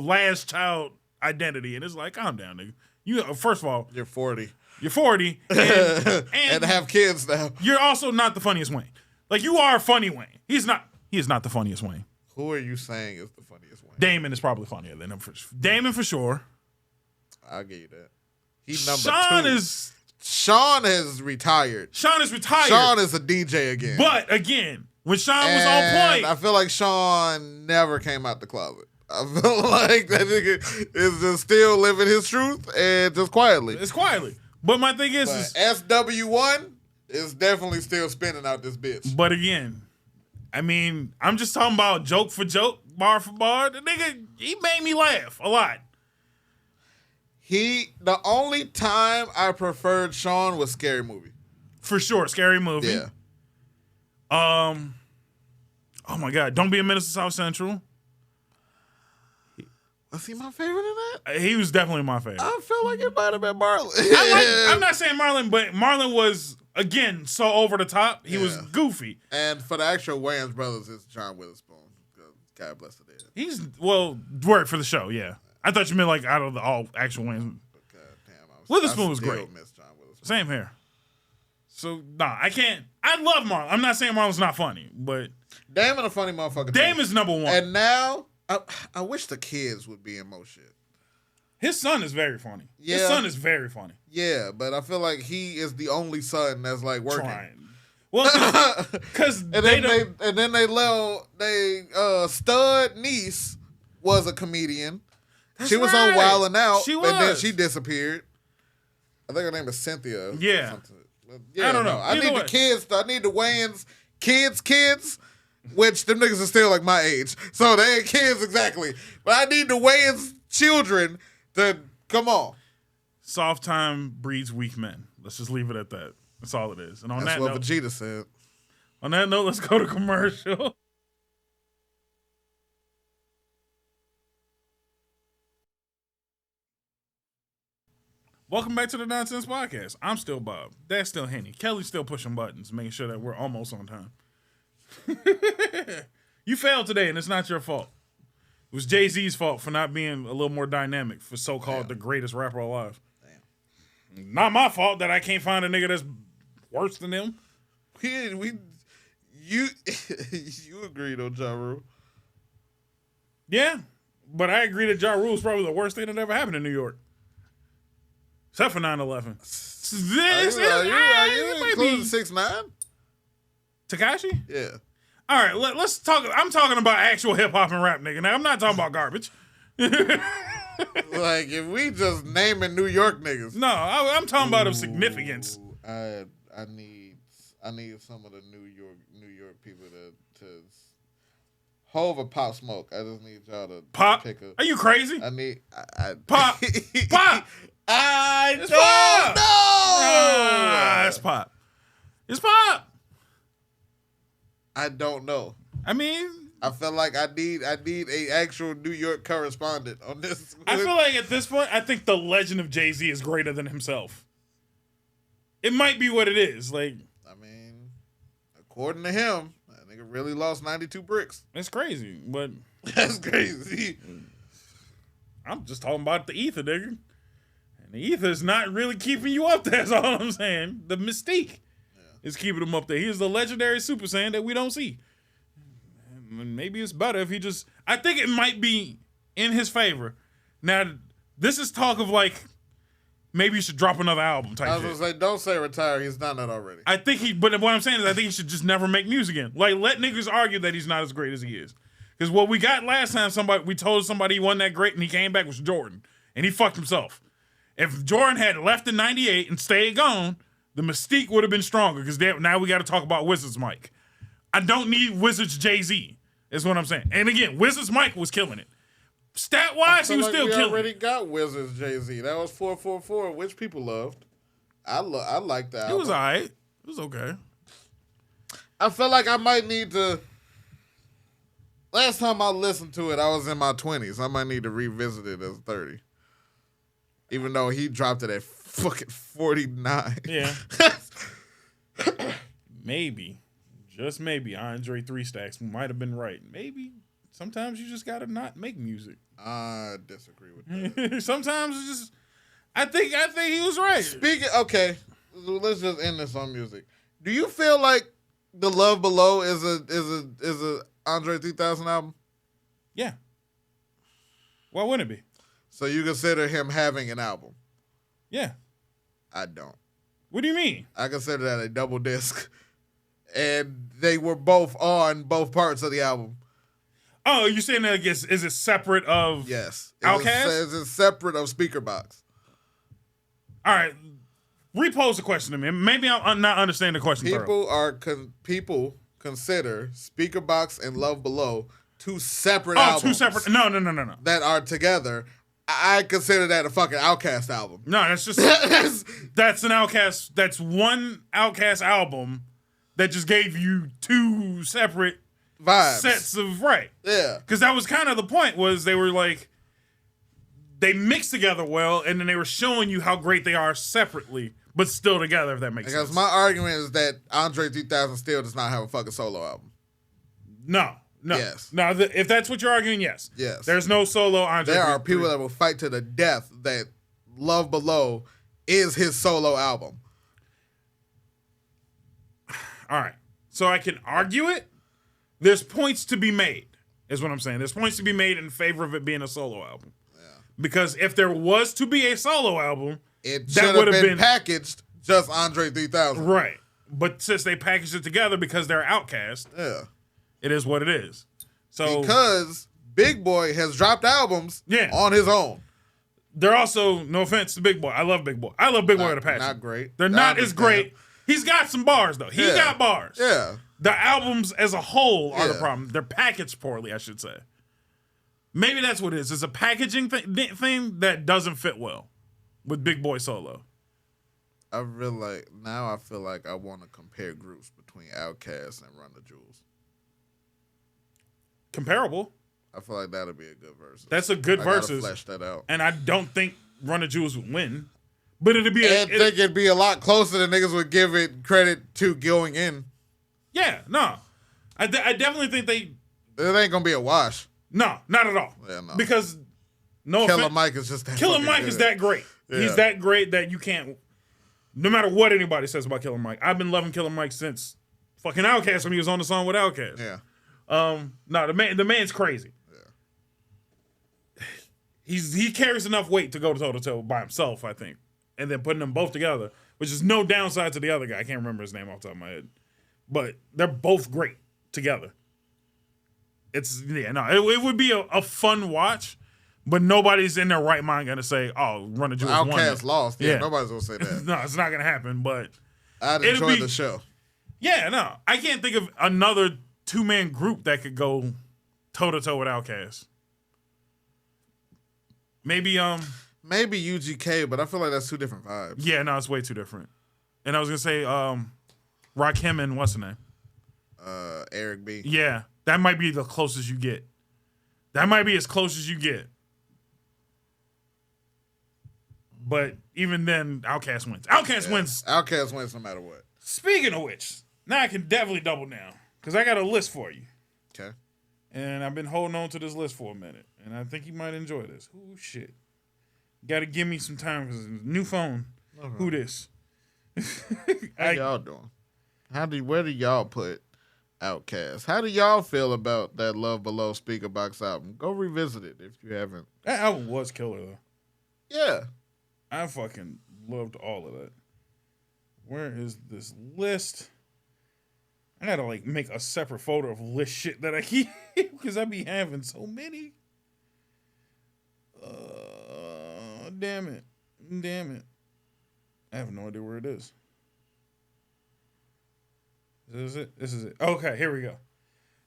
last child identity. And it's like, calm down, nigga. First of all, you're 40. You're 40. And have kids now. You're also not the funniest Wayne. Like, you are funny Wayne. He is not the funniest Wayne. Who are you saying is the funniest Wayne? Damon is probably funnier than him. Damon for sure. I'll give you that. He's number 2. Sean has retired. Sean is retired. Sean is a DJ again. But again, when Sean was on point, I feel like Sean never came out the closet. I feel like that nigga is just still living his truth and just quietly. It's quietly. But my thing is SW1 is definitely still spinning out this bitch. But again, I mean, I'm just talking about joke for joke, bar for bar. The nigga, he made me laugh a lot. The only time I preferred Sean was Scary Movie. For sure, Scary Movie. Yeah. Oh my God, Don't Be a Menace to South Central. Was he my favorite in that? He was definitely my favorite. I felt like it might have been Marlon. I'm not saying Marlon, but Marlon was, again, so over the top. He was goofy. And for the actual Wayans brothers, it's John Witherspoon. God bless the dead. He's, worked for the show, yeah. I thought you meant like out of the all actual Wayans. God damn. Witherspoon was great. Miss John Witherspoon. Same here. So, I can't. I love Marlon. I'm not saying Marlon's not funny, but. Damon a funny motherfucker. Damon's number 1. And now, I wish the kids would be in more shit. His son is very funny. Yeah. His son is very funny. Yeah, but I feel like he is the only son that's like working. Trying. Well, because stud niece was a comedian. That's she was right. on Wild 'N Out, She was. and then she disappeared. I think her name is Cynthia. Yeah. Yeah, I don't know. I need the kids. I need the Wayans kids, which them niggas are still like my age, so they ain't kids exactly. But I need the Wayans children to come on. Soft time breeds weak men. Let's just leave it at that. That's all it is. And on That's that what note, Vegeta said. On that note, let's go to commercial. Welcome back to the Nonsense Podcast. I'm still Bob. Dad's still Henny. Kelly's still pushing buttons, making sure that we're almost on time. You failed today, and it's not your fault. It was Jay-Z's fault for not being a little more dynamic for so-called the greatest rapper alive. Damn. Not my fault that I can't find a nigga that's worse than him. You agreed on Ja Rule. Yeah, but I agree that Ja Rule is probably the worst thing that ever happened in New York. Except for 9/11. Are you including 6ix9ine? Tekashi? Yeah. All right, let's talk. I'm talking about actual hip hop and rap, nigga. Now I'm not talking about garbage. Like if we just naming New York niggas. No, I'm talking about of significance. I need some of the New York people to Hov or Pop Smoke. I just need y'all to Pop. pick a. Are you crazy? I need Pop. Pop. I It's don't Pop. know. It's Pop. It's Pop. I don't know. I mean, I feel like I need a actual New York correspondent on this. I feel like at this point, I think the legend of Jay-Z is greater than himself. It might be what it is. Like, I mean, according to him, that nigga really lost 92 bricks. it's crazy, but That's crazy. I'm just talking about the ether, nigga. And the ether is not really keeping you up there, that's all I'm saying. The mystique is keeping him up there. He is the legendary Super Saiyan that we don't see. And maybe it's better if he just... I think it might be in his favor. Now, this is talk of like, maybe you should drop another album type I was shit. gonna say, don't say retire. He's done that already. I think but what I'm saying is I think he should just never make music again. Like, let niggas argue that he's not as great as he is. Because what we got last time, we told somebody he wasn't that great and he came back was Jordan. And he fucked himself. If Jordan had left in 98 and stayed gone, the mystique would have been stronger. Because now we got to talk about Wizards Mike. I don't need Wizards Jay-Z, is what I'm saying. And again, Wizards Mike was killing it. Stat-wise, he was still killing it. We already got Wizards Jay-Z. That was 444, which people loved. I liked that. It was all right. It was okay. I feel like I might need to... Last time I listened to it, I was in my 20s. I might need to revisit it as 30. Even though he dropped it at fucking 49. Yeah. Maybe. Just maybe Andre 3 Stacks might have been right. Maybe sometimes you just gotta not make music. I disagree with that. Sometimes it's just I think he was right. Okay, let's just end this on music. Do you feel like The Love Below is a Andre 3000 album? Yeah. Why wouldn't it be? So you consider him having an album? Yeah. I don't. What do you mean? I consider that a double disc. And they were both on both parts of the album. Oh, you're saying that is it separate of Yes. Outkast? Is it separate of Speaker Box? All right. Repose the question to me. Maybe I'm not understanding the question. People consider Speaker Box and Love Below two separate albums. Two separate. No. That are together. I consider that a fucking Outkast album. No, that's just that's an Outkast. That's one Outkast album that just gave you two separate vibes, sets of Yeah, because that was kind of the point. Was they were like they mixed together well, and then they were showing you how great they are separately, but still together. If that makes sense. Because my argument is that Andre 3000 still does not have a fucking solo album. No. Yes. No. If that's what you're arguing, yes. Yes. There's no solo Andre. There are people that will fight to the death that Love Below is his solo album. All right. So I can argue it. There's points to be made, is what I'm saying. There's points to be made in favor of it being a solo album. Yeah. Because if there was to be a solo album, it should have been packaged just Andre 3000. Right. But since they packaged it together because they're Outkast, yeah, it is what it is. So because Big Boy has dropped albums on his own. They're also, no offense to Big Boy. I love Big Boy. I love Big Boy with a passion. Not great. They're not as great. He's got some bars, though. He got bars. Yeah. The albums as a whole are the problem. They're packaged poorly, I should say. Maybe that's what it is. It's a packaging thing that doesn't fit well with Big Boy solo. I feel like I want to compare groups between Outkast and Run the Jewels. Comparable. I feel like that'll be a good versus. That's a good versus. Flesh that out. And I don't think Run the Jewels would win. But it'd be it'd be a lot closer than niggas would give it credit to going in. Yeah, no. I definitely think it ain't gonna be a wash. No, not at all. Yeah, no. Because Killer Mike is just that Killer Mike is that great. Yeah. He's that great that you can't, no matter what anybody says about Killer Mike. I've been loving Killer Mike since fucking Outkast when he was on the song with Outkast. Yeah. No, the man's crazy. Yeah. He carries enough weight to go toe to toe by himself, I think. And then putting them both together, which is no downside to the other guy. I can't remember his name off the top of my head. But they're both great together. It would be a fun watch, but nobody's in their right mind going to say, oh, Run the Jewels won. Outkast lost. Yeah, nobody's going to say that. No, it's not going to happen, but I'd enjoy the show. Yeah, no. I can't think of another two-man group that could go toe-to-toe with Outkast. Maybe UGK, but I feel like that's two different vibes. Yeah, no, it's way too different. And I was going to say Rakim and what's the name? Eric B. Yeah, that might be the closest you get. That might be as close as you get. But even then, Outkast wins. Outkast wins. Outkast wins no matter what. Speaking of which, now I can definitely double down. Because I got a list for you. Okay. And I've been holding on to this list for a minute. And I think you might enjoy this. Oh, shit. Got to give me some time because new phone. Okay. Who this? How y'all doing? Where do y'all put Outkast? How do y'all feel about that Love Below Speaker Box album? Go revisit it if you haven't. That album was killer though. Yeah. I fucking loved all of it. Where is this list? I gotta make a separate folder of list shit that I keep because I be having so many. Damn it. I have no idea where it is. This is it. Okay, here we go.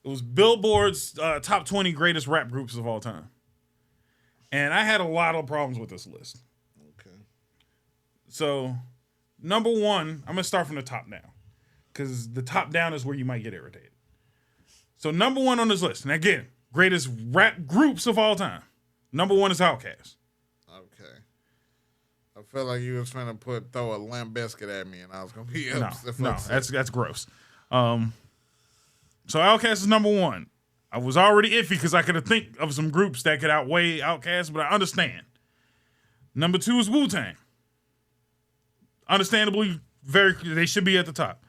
It was Billboard's top 20 greatest rap groups of all time. And I had a lot of problems with this list. Okay. So, number one, I'm going to start from the top down. Because the top down is where you might get irritated. So, number one on this list, and again, greatest rap groups of all time. Number 1 is Outkast. Okay. I feel like you was trying to throw a lamb biscuit at me, and I was gonna be upset. No, that's gross. So Outkast is number 1. I was already iffy because I could think of some groups that could outweigh Outkast, but I understand. Number 2 is Wu-Tang. Understandably, they should be at the top.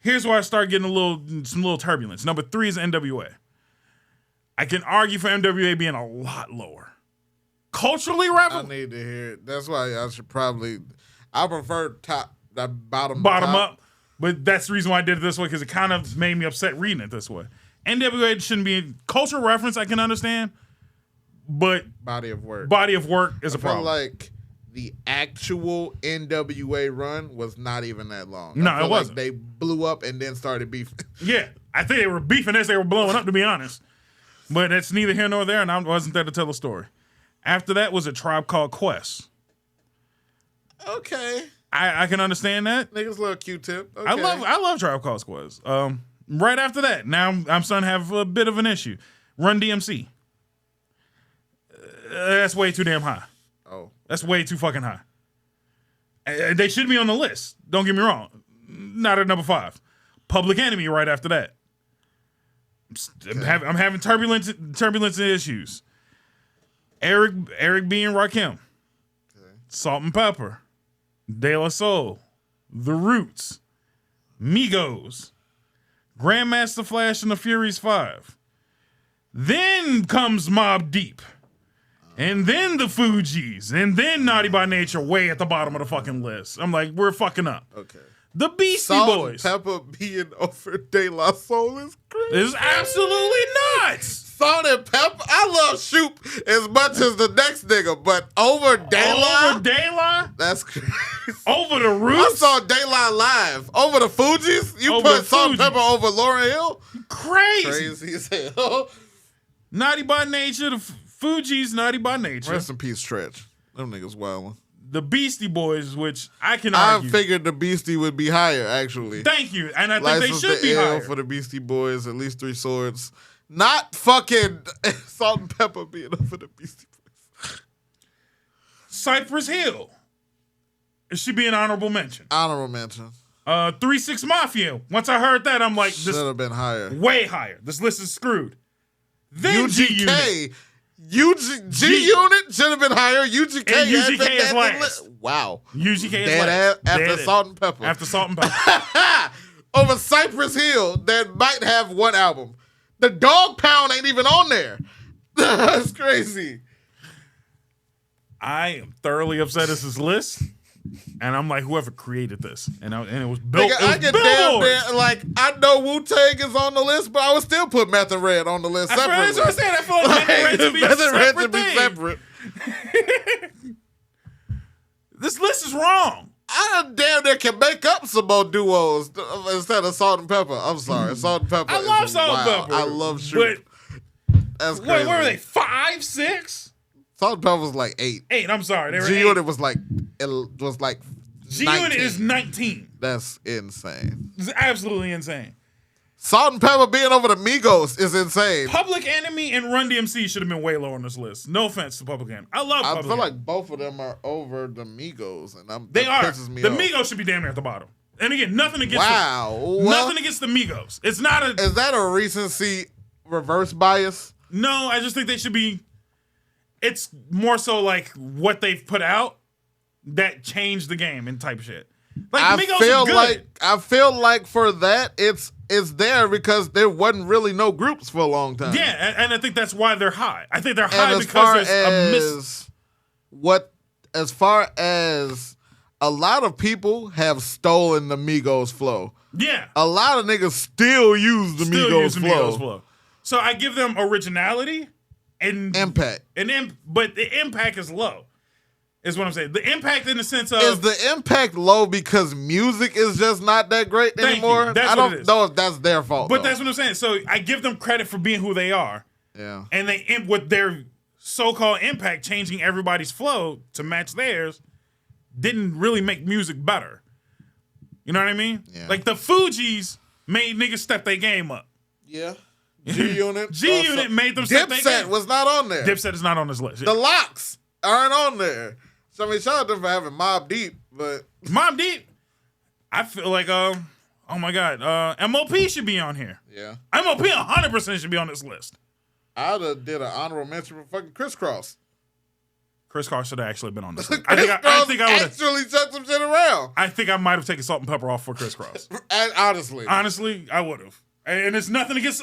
Here's where I start getting some little turbulence. Number 3 is NWA. I can argue for NWA being a lot lower. Culturally relevant. I need to hear it. That's why I should probably. I prefer bottom up. But that's the reason why I did it this way, because it kind of made me upset reading it this way. NWA shouldn't be cultural reference. I can understand, but body of work is a problem. Like the actual NWA run was not even that long. No, it wasn't. Like they blew up and then started beefing. Yeah, I think they were beefing as they were blowing up, to be honest. But it's neither here nor there, and I wasn't there to tell the story. After that was A Tribe Called Quest. Okay. I can understand that. Niggas love Q-Tip. Okay. I love Tribe Called Quest. Right after that, now I'm starting to have a bit of an issue. Run DMC. That's way too damn high. Oh. That's way too fucking high. They should be on the list. Don't get me wrong. Not at number 5. Public Enemy right after that. Okay. I'm having turbulence issues. Eric B. and Rakim. Okay. Salt and Pepper. De La Soul. The Roots. Migos. Grandmaster Flash and the Furious 5. Then comes Mobb Deep. And then the Fugees. And then Naughty by Nature way at the bottom of the fucking list. I'm like, we're fucking up. Okay. The Beastie Boys. Salt and Pepper being over De La Soul is crazy. It's absolutely nuts. Salt and Pepper. I love Shoop as much as the next nigga, but over De La? Over De La? That's crazy. Over the Roots? I saw De La live. Over the Fugees? You over put Salt and Pepper over Lauryn Hill? Crazy as hell. Naughty by Nature, the Fugees, Naughty by Nature. Rest in peace, Stretch. Them niggas wildin'. The Beastie Boys, which I can argue. I figured the Beastie would be higher, actually. Thank you. And I think they should be higher. For the Beastie Boys, at least 3 swords. Not fucking Salt and Pepper being over the Beastie Boys. Cypress Hill. It should be an honorable mention. Honorable mention. 3 6 Mafia. Once I heard that, I'm like, this should have been higher. Way higher. This list is screwed. Then UGK. G-Unit should have been higher. UGK, and UGK is last. Wow. UGK is last. After Salt and Pepper. After Salt and Pepper. Over Cypress Hill, that might have 1 album. The Dog Pound ain't even on there. That's crazy. I am thoroughly upset at this list. And I'm like, whoever created this. And it was built. I get damn near, like, I know Wu-Tang is on the list, but I would still put Meth and Red on the list separately. That's what I said. I feel like Meth and Red should be separate. This list is wrong. I damn near can make up some more duos instead of Salt and Pepper. I'm sorry. Salt and Pepper. I love Salt and Pepper. I love Shoot. That's crazy. What were they? 5, 6? Salt and Pepper was like 8. 8. I'm sorry. They were G-Unit was like G-Unit is 19. That's insane. It's absolutely insane. Salt and Pepper being over the Migos is insane. Public Enemy and Run DMC should have been way lower on this list. No offense to Public Enemy. I love Public Enemy. Like both of them are over the Migos, and they are. The Migos should be damn near at the bottom. And again, nothing against nothing against the Migos. It's not a. Is that a recency reverse bias? No, I just think they should be. It's more so like what they've put out that changed the game and type of shit. Like Migos are good. I feel like for that it's there because there wasn't really no groups for a long time. Yeah, and I think that's why they're high. I think they're high because there's as far as a lot of people have stolen the Migos flow. Yeah. A lot of niggas still use the Migos flow. So I give them originality and impact. But the impact is low. Is what I'm saying. The impact in the sense of... Is the impact low because music is just not that great anymore? I don't know if that's their fault. But that's what I'm saying. So I give them credit for being who they are. Yeah. And they with their so-called impact, changing everybody's flow to match theirs, didn't really make music better. You know what I mean? Yeah. Like the Fugees made niggas step their game up. Yeah. G-Unit. G-Unit made them set their Dipset game. was not on there. Dipset is not on this list. The Locks aren't on there. So, I mean, shout out to them for having Mobb Deep, but... Mobb Deep, I feel like, oh my God, MOP should be on here. Yeah. MOP 100% should be on this list. I'd have did an honorable mention for fucking Crisscross. Crisscross should have actually been on this list. I think I would have actually chucked some shit around. I think I might have taken Salt and Pepper off for Crisscross. Honestly. Honestly, I would have. And it's nothing against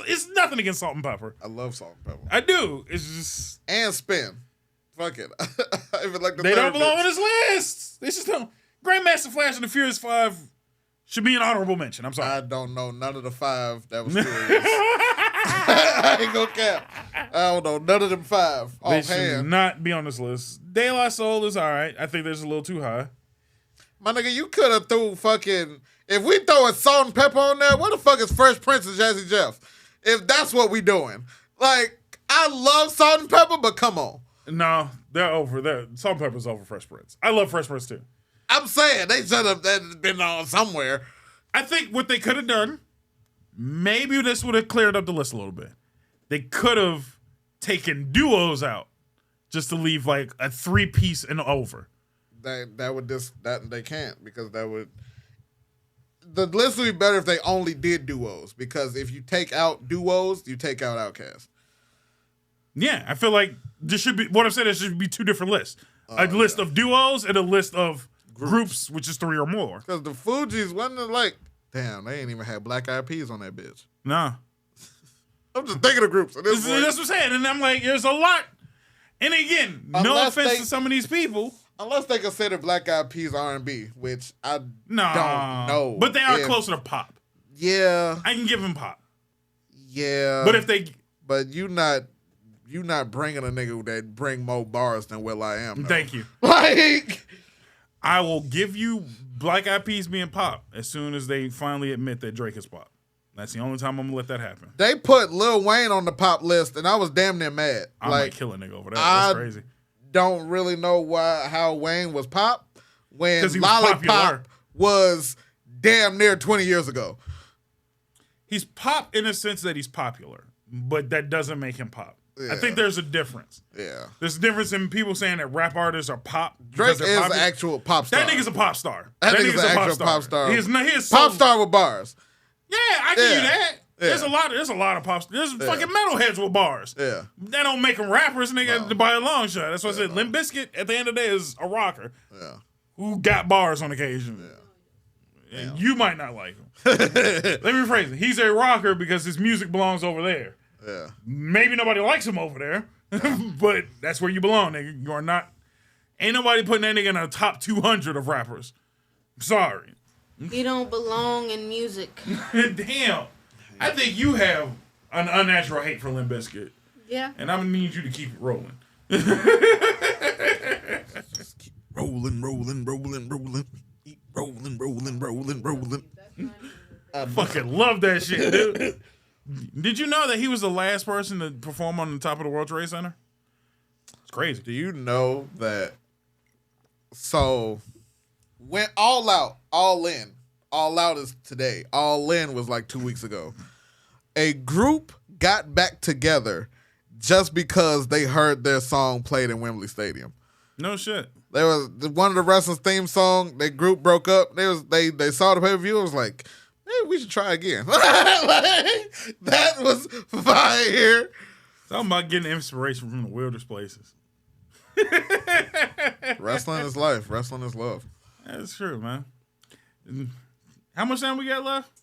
Salt and Pepper. I love Salt and Pepper. I do. It's just... And Spin. Fuck it. I even like they don't belong on this list. They just don't. Grandmaster Flash and the Furious 5 should be an honorable mention. I'm sorry. I don't know none of the 5 that was Furious. I ain't gonna cap. I don't know none of them 5 They should offhand. not be on this list. De La Soul is all right. I think there's a little too high. My nigga, you could have threw fucking... If we throw a Salt and Pepper on there, what the fuck is Fresh Prince and Jazzy Jeff? If that's what we doing. Like, I love Salt and Pepper, but come on. No, they're over. Salt and Pepper's over Fresh Prince. I love Fresh Prince too. I'm saying, they should have been on somewhere. I think what they could have done, maybe this would have cleared up the list a little bit. They could have taken duos out just to leave like a 3-piece and over. That would they can't, because that would... The list would be better if they only did duos, because if you take out duos, you take out Outkast. Yeah, I feel like this should be... What I'm saying is there should be 2 different lists. A list of duos and a list of groups, which is 3 or more. Because the Fugees wasn't like... Damn, they ain't even had Black Eyed Peas on that bitch. Nah. I'm just thinking of groups at this point. That's what I'm saying. And I'm like, there's a lot. And again, no offense to some of these people. Unless they consider Black Eyed Peas R&B, which I don't know. But they are closer to pop. Yeah. I can give them pop. Yeah. But if they... But you not bringing a nigga that bring more bars than Will I Am. Thank you. Like... I will give you Black Eyed Peas being pop as soon as they finally admit that Drake is pop. That's the only time I'm going to let that happen. They put Lil Wayne on the pop list, and I was damn near mad. I might kill a nigga over that. That's crazy. Don't really know how Wayne was pop when he was Lollipop was damn near 20 years ago. He's pop in a sense that he's popular, but that doesn't make him pop. Yeah. I think there's a difference. Yeah. There's a difference in people saying that rap artists are pop. Drake is an actual pop star. That nigga's a pop star. That nigga's an actual pop star. He is pop star with bars. Yeah, I give you that. Yeah. There's a lot of pop stars. There's fucking metalheads with bars. Yeah. That don't make them rappers, nigga, by a long shot. That's what I said. Limp Bizkit, at the end of the day, is a rocker. Yeah. Who got bars on occasion. Yeah. And you might not like him. Let me rephrase it. He's a rocker because his music belongs over there. Yeah. Maybe nobody likes him over there, but that's where you belong, nigga. You are not. Ain't nobody putting that nigga in the top 200 of rappers. Sorry. You don't belong in music. Damn. I think you have an unnatural hate for Limp Bizkit. Yeah. And I'm going to need you to keep it rolling. Just keep rolling. Keep rolling. I fucking love that shit, dude. Did you know that he was the last person to perform on the top of the World Trade Center? It's crazy. Do you know that? So, went all out, all in. All out is today. All in was like 2 weeks ago. A group got back together just because they heard their song played in Wembley Stadium. No shit. There was one of the wrestlers' theme song. Their group broke up. They saw the pay-per-view. It was like, maybe we should try again. That was fire. Talking about getting inspiration from the weirdest places. Wrestling is life. Wrestling is love. That's true, man. How much time we got left?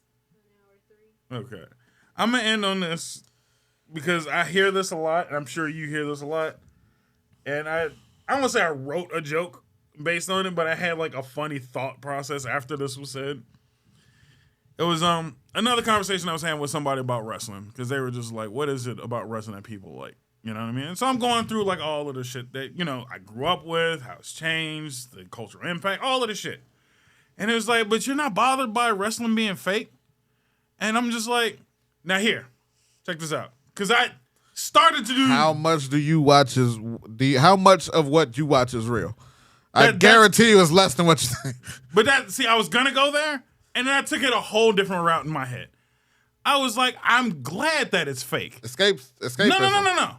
1 hour 3. Okay. I'm going to end on this because I hear this a lot, and I'm sure you hear this a lot. And I don't want to say I wrote a joke based on it, but I had like a funny thought process after this was said. It was another conversation I was having with somebody about wrestling because they were just like, what is it about wrestling that people like? You know what I mean? And so I'm going through like all of the shit that, I grew up with, how it's changed, the cultural impact, all of the shit. And it was like, but you're not bothered by wrestling being fake? And I'm just like, now here, check this out. Because I started to do... How much do you watch how much of what you watch is real? I guarantee you it's less than what you think. But I was going to go there, and then I took it a whole different route in my head. I was like, I'm glad that it's fake. Escapism. No.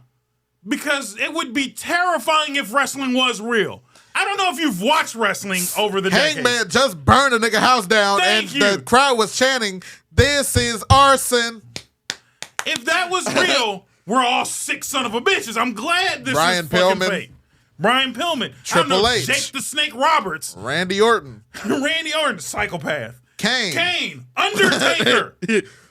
Because it would be terrifying if wrestling was real. I don't know if you've watched wrestling over the decades. Hangman just burned a nigga house down the crowd was chanting, "This is arson." If that was real, we're all sick son of a bitches. I'm glad this is fucking fake. Brian Pillman. Triple H. Jake the Snake Roberts. Randy Orton. Psychopath. Kane. Undertaker.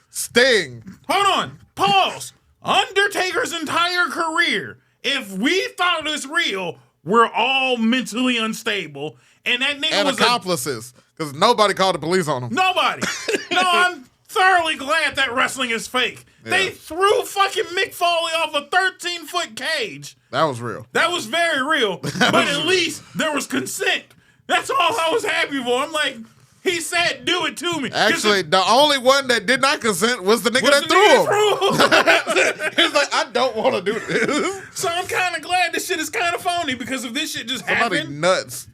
Sting. Hold on. Pause. Undertaker's entire career. If we thought it was real, we're all mentally unstable. And that nigga was accomplices. Because nobody called the police on him. Nobody. No, I'm thoroughly glad that wrestling is fake. Yeah. They threw fucking Mick Foley off a 13-foot cage. That was real. That was very real. But at least there was consent. That's all I was happy for. I'm like, he said, do it to me. Actually, the only one that did not consent was the nigga that threw him. He was like, I don't want to do this. So I'm kind of glad this shit is kind of phony because if this shit just happened. Somebody nuts.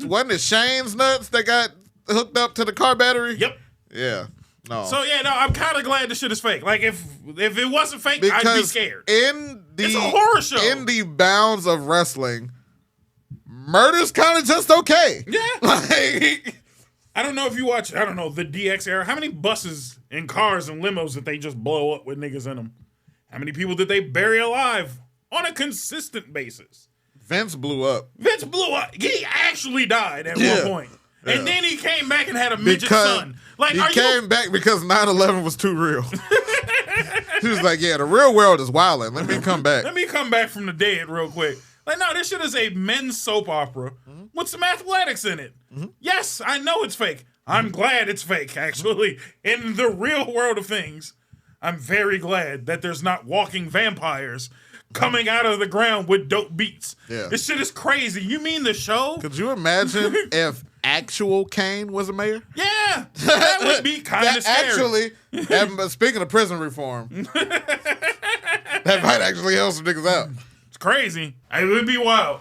Wasn't it Shane's nuts that got hooked up to the car battery? Yep. Yeah. No. So I'm kind of glad this shit is fake. Like if it wasn't fake, because I'd be scared. It's a horror show. In the bounds of wrestling, murder's kind of just okay. Yeah. Like, I don't know if you watch, the DX era. How many buses and cars and limos did they just blow up with niggas in them? How many people did they bury alive on a consistent basis? Vince blew up. He actually died at one point. Yeah. And then he came back and had a midget son. Like, he came back because 9/11 was too real. He was like, yeah, the real world is wilding. Let me come back. Let me come back from the dead real quick. Like, no, this shit is a men's soap opera with some athletics in it. Mm-hmm. Yes, I know it's fake. I'm glad it's fake, actually. In the real world of things, I'm very glad that there's not walking vampires coming out of the ground with dope beats. Yeah. This shit is crazy. You mean the show? Could you imagine if actual Kane was a mayor? Yeah. That would be kind of scary. Actually, speaking of prison reform, that might actually help some niggas out. It's crazy. It would be wild.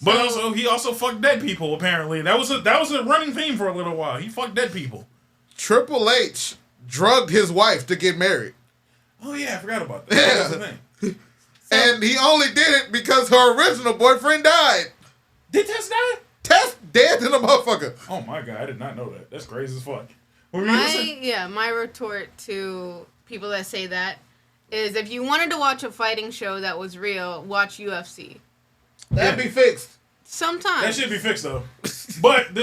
But also, he also fucked dead people, apparently. That was a running theme for a little while. He fucked dead people. Triple H drugged his wife to get married. Oh, yeah, I forgot about that. That was the thing. And he only did it because her original boyfriend died. Did Tess die? Tess dead to the motherfucker. Oh my God, I did not know that. That's crazy as fuck. My retort to people that say that is if you wanted to watch a fighting show that was real, watch UFC. That'd be fixed. Sometimes. That should be fixed though. But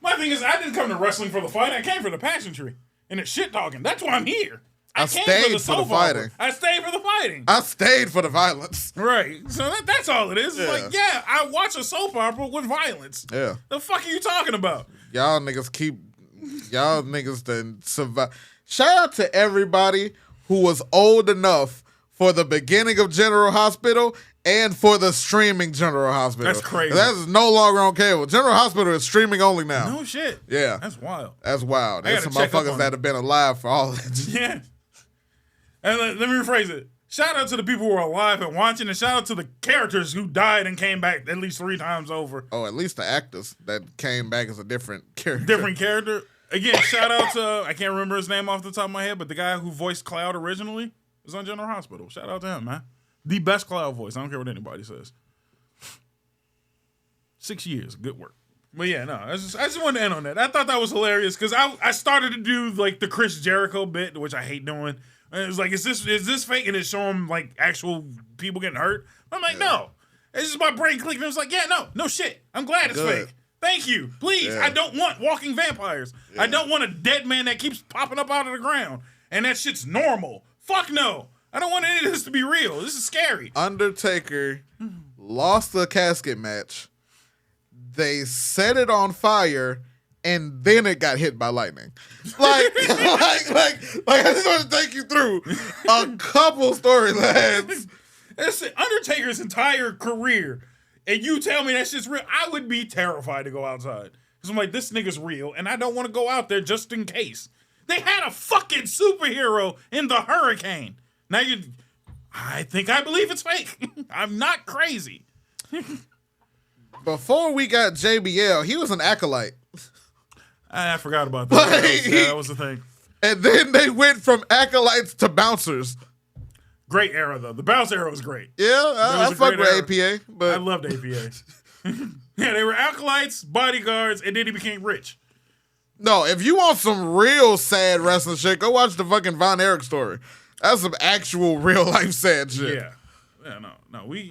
my thing is I didn't come to wrestling for the fight. I came for the pageantry and the shit talking. That's why I'm here. I stayed for the fighting. I stayed for the fighting. I stayed for the violence. Right. So that's all it is. It's like, I watch a soap opera with violence. Yeah. The fuck are you talking about? Y'all niggas done survive. Shout out to everybody who was old enough for the beginning of General Hospital and for the streaming General Hospital. That's crazy. That is no longer on cable. General Hospital is streaming only now. No shit. Yeah. That's wild. There's some motherfuckers that have been alive for all that. Yeah. And let me rephrase it. Shout out to the people who are alive and watching, and shout out to the characters who died and came back at least 3 times over. Oh, at least the actors that came back as a different character. Different character. Again, shout out to, I can't remember his name off the top of my head, but the guy who voiced Cloud originally was on General Hospital. Shout out to him, man. The best Cloud voice. I don't care what anybody says. 6 years. Good work. But yeah, no, I just wanted to end on that. I thought that was hilarious because I started to do like the Chris Jericho bit, which I hate doing. And it was like, is this fake? And it's showing like actual people getting hurt. I'm like, no. It's just my brain clicked. And it was like, yeah, no shit. I'm glad it's fake. Thank you. Please. Yeah. I don't want walking vampires. Yeah. I don't want a dead man that keeps popping up out of the ground. And that shit's normal. Fuck no. I don't want any of this to be real. This is scary. Undertaker lost the casket match. They set it on fire, and then it got hit by lightning. Like I just want to take you through a couple storylines. That's Undertaker's entire career, and you tell me that shit's real, I would be terrified to go outside. Because I'm like, this nigga's real, and I don't want to go out there just in case. They had a fucking superhero in the hurricane. Now I think I believe it's fake. I'm not crazy. Before we got JBL, he was an acolyte. I forgot about that. That was the thing. And then they went from acolytes to bouncers. Great era, though. The bounce era was great. Yeah, I fuck with APA. But I loved APA. Yeah, they were acolytes, bodyguards, and then he became rich. No, if you want some real sad wrestling shit, go watch the fucking Von Erich story. That's some actual real life sad shit. Yeah. Yeah, no.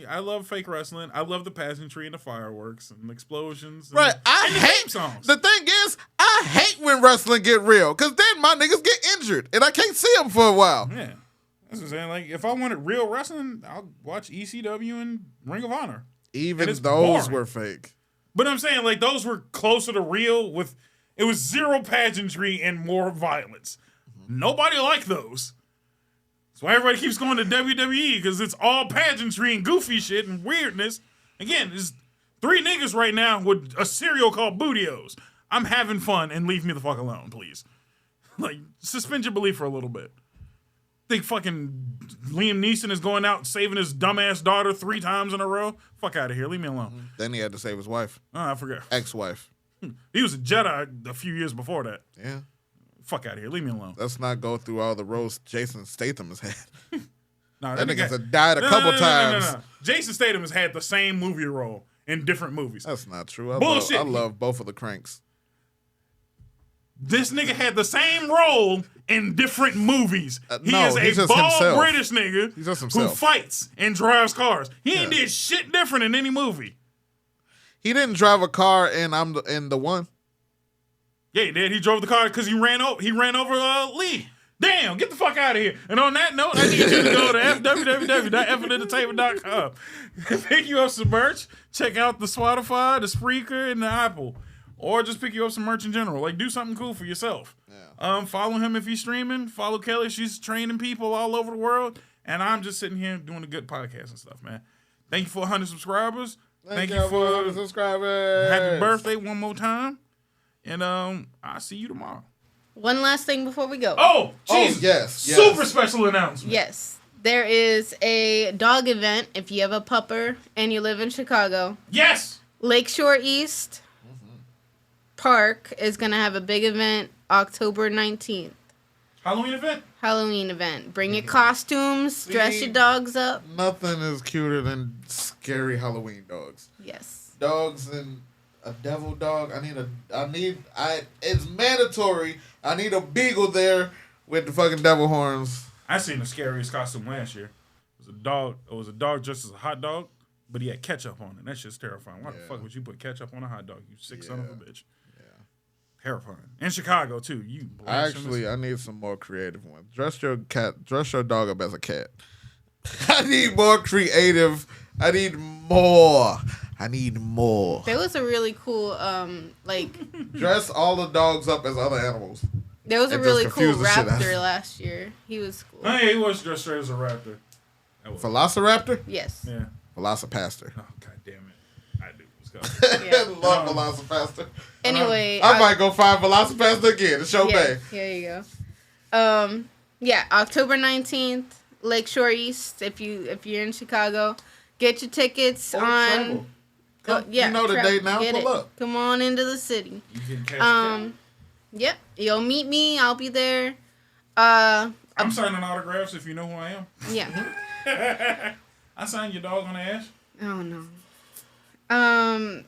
I love fake wrestling. I love the pageantry and the fireworks and the explosions. And Right. I and the hate theme songs. The thing is, I hate when wrestling get real, because then my niggas get injured and I can't see them for a while. Yeah. That's what I'm saying. Like, if I wanted real wrestling, I'll watch ECW and Ring of Honor. Even those boring. were fake. But I'm saying, like, those were closer to real with, it was zero pageantry and more violence. Nobody liked those. That's why everybody keeps going to WWE, because it's all pageantry and goofy shit and weirdness. Again, there's 3 niggas right now with a cereal called Bootios. I'm having fun and leave me the fuck alone, please. Like, suspend your belief for a little bit. Think fucking Liam Neeson is going out saving his dumbass daughter 3 times in a row? Fuck out of here. Leave me alone. Then he had to save his wife. Oh, I forgot. Ex-wife. He was a Jedi a few years before that. Yeah. Fuck out of here. Leave me alone. Let's not go through all the roles Jason Statham has had. No, That nigga's died a couple times. No. Jason Statham has had the same movie role in different movies. That's not true. Bullshit. I love both of the Cranks. This nigga had the same role in different movies. No, he's He is a just bald himself. British nigga He's just who himself. fights and drives cars. He ain't did shit different in any movie. He didn't drive a car in the one. Yeah, he did. He drove the car because he ran over Lee. Damn, get the fuck out of here. And on that note, I need you to go to www.fnentertainment.com. Pick you up some merch. Check out the Spotify, the Spreaker, and the Apple. Or just pick you up some merch in general. Like, do something cool for yourself. Yeah. Follow him if he's streaming. Follow Kelly. She's training people all over the world. And I'm just sitting here doing a good podcast and stuff, man. Thank you for 100 subscribers. Thank you for 100 subscribers. Happy birthday one more time. And I'll see you tomorrow. One last thing before we go. Oh, Jesus. Yes. Super special announcement. Yes. There is a dog event if you have a pupper and you live in Chicago. Yes. Lakeshore East Park is going to have a big event October 19th. Halloween event. Bring your costumes, dress your dogs up. Nothing is cuter than scary Halloween dogs. Yes. Dogs and a devil dog. It's mandatory. I need a beagle there with the fucking devil horns. I seen the scariest costume last year. It was a dog dressed as a hot dog, but he had ketchup on it. That shit's terrifying. Why the fuck would you put ketchup on a hot dog, you sick son of a bitch? Terrifying. In Chicago too. I need some more creative ones. Dress your dog up as a cat. I need more creative. I need more. There was a really cool dress all the dogs up as other animals. There was a really cool raptor last year. He was cool. Oh, yeah, he was dressed straight as a raptor. Velociraptor? Yes. Yeah. Velocipaster. Oh, god damn it. I do. Let's go. I love Velocipaster. Anyway, I might go find Velocipaster again. It's your bay. Here you go. October 19th, Lakeshore East. If you're in Chicago, get your tickets on. You know the date now. Pull up. Come on into the city. You can catch Yep. You'll meet me. I'll be there. I'm signing autographs if you know who I am. Yeah. I signed your dog on the ass. Oh no.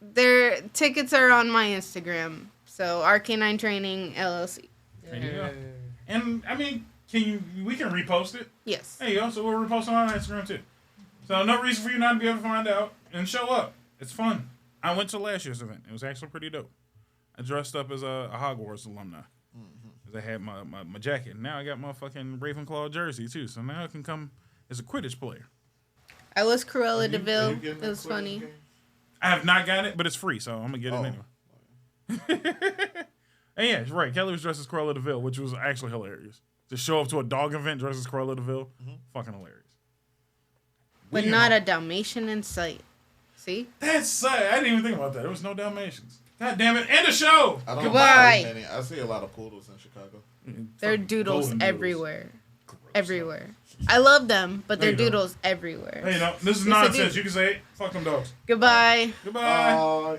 Their tickets are on my Instagram. So RK9 Training LLC. There you go. And I mean, we can repost it. Yes. There you go. So we'll repost it on Instagram too. So no reason for you not to be able to find out and show up. It's fun. I went to last year's event. It was actually pretty dope. I dressed up as a Hogwarts alumni. I had my jacket. Now I got my fucking Ravenclaw jersey too. So now I can come as a Quidditch player. I was Cruella DeVille. It was funny. Game? I have not got it, but it's free, so I'm gonna get it anyway. And yeah, right. Kelly was dressed as Cruella DeVille, which was actually hilarious. To show up to a dog event dressed as Cruella DeVille, fucking hilarious. But not a Dalmatian in sight. See? That's sad. I didn't even think about that. There was no Dalmatians. God damn it. End the show. Goodbye. I see a lot of poodles in Chicago. There are doodles everywhere. Everywhere. I love them, but there are doodles everywhere. Hey, this is nonsense. You can say it. Fuck them dogs. Goodbye. Goodbye. Bye.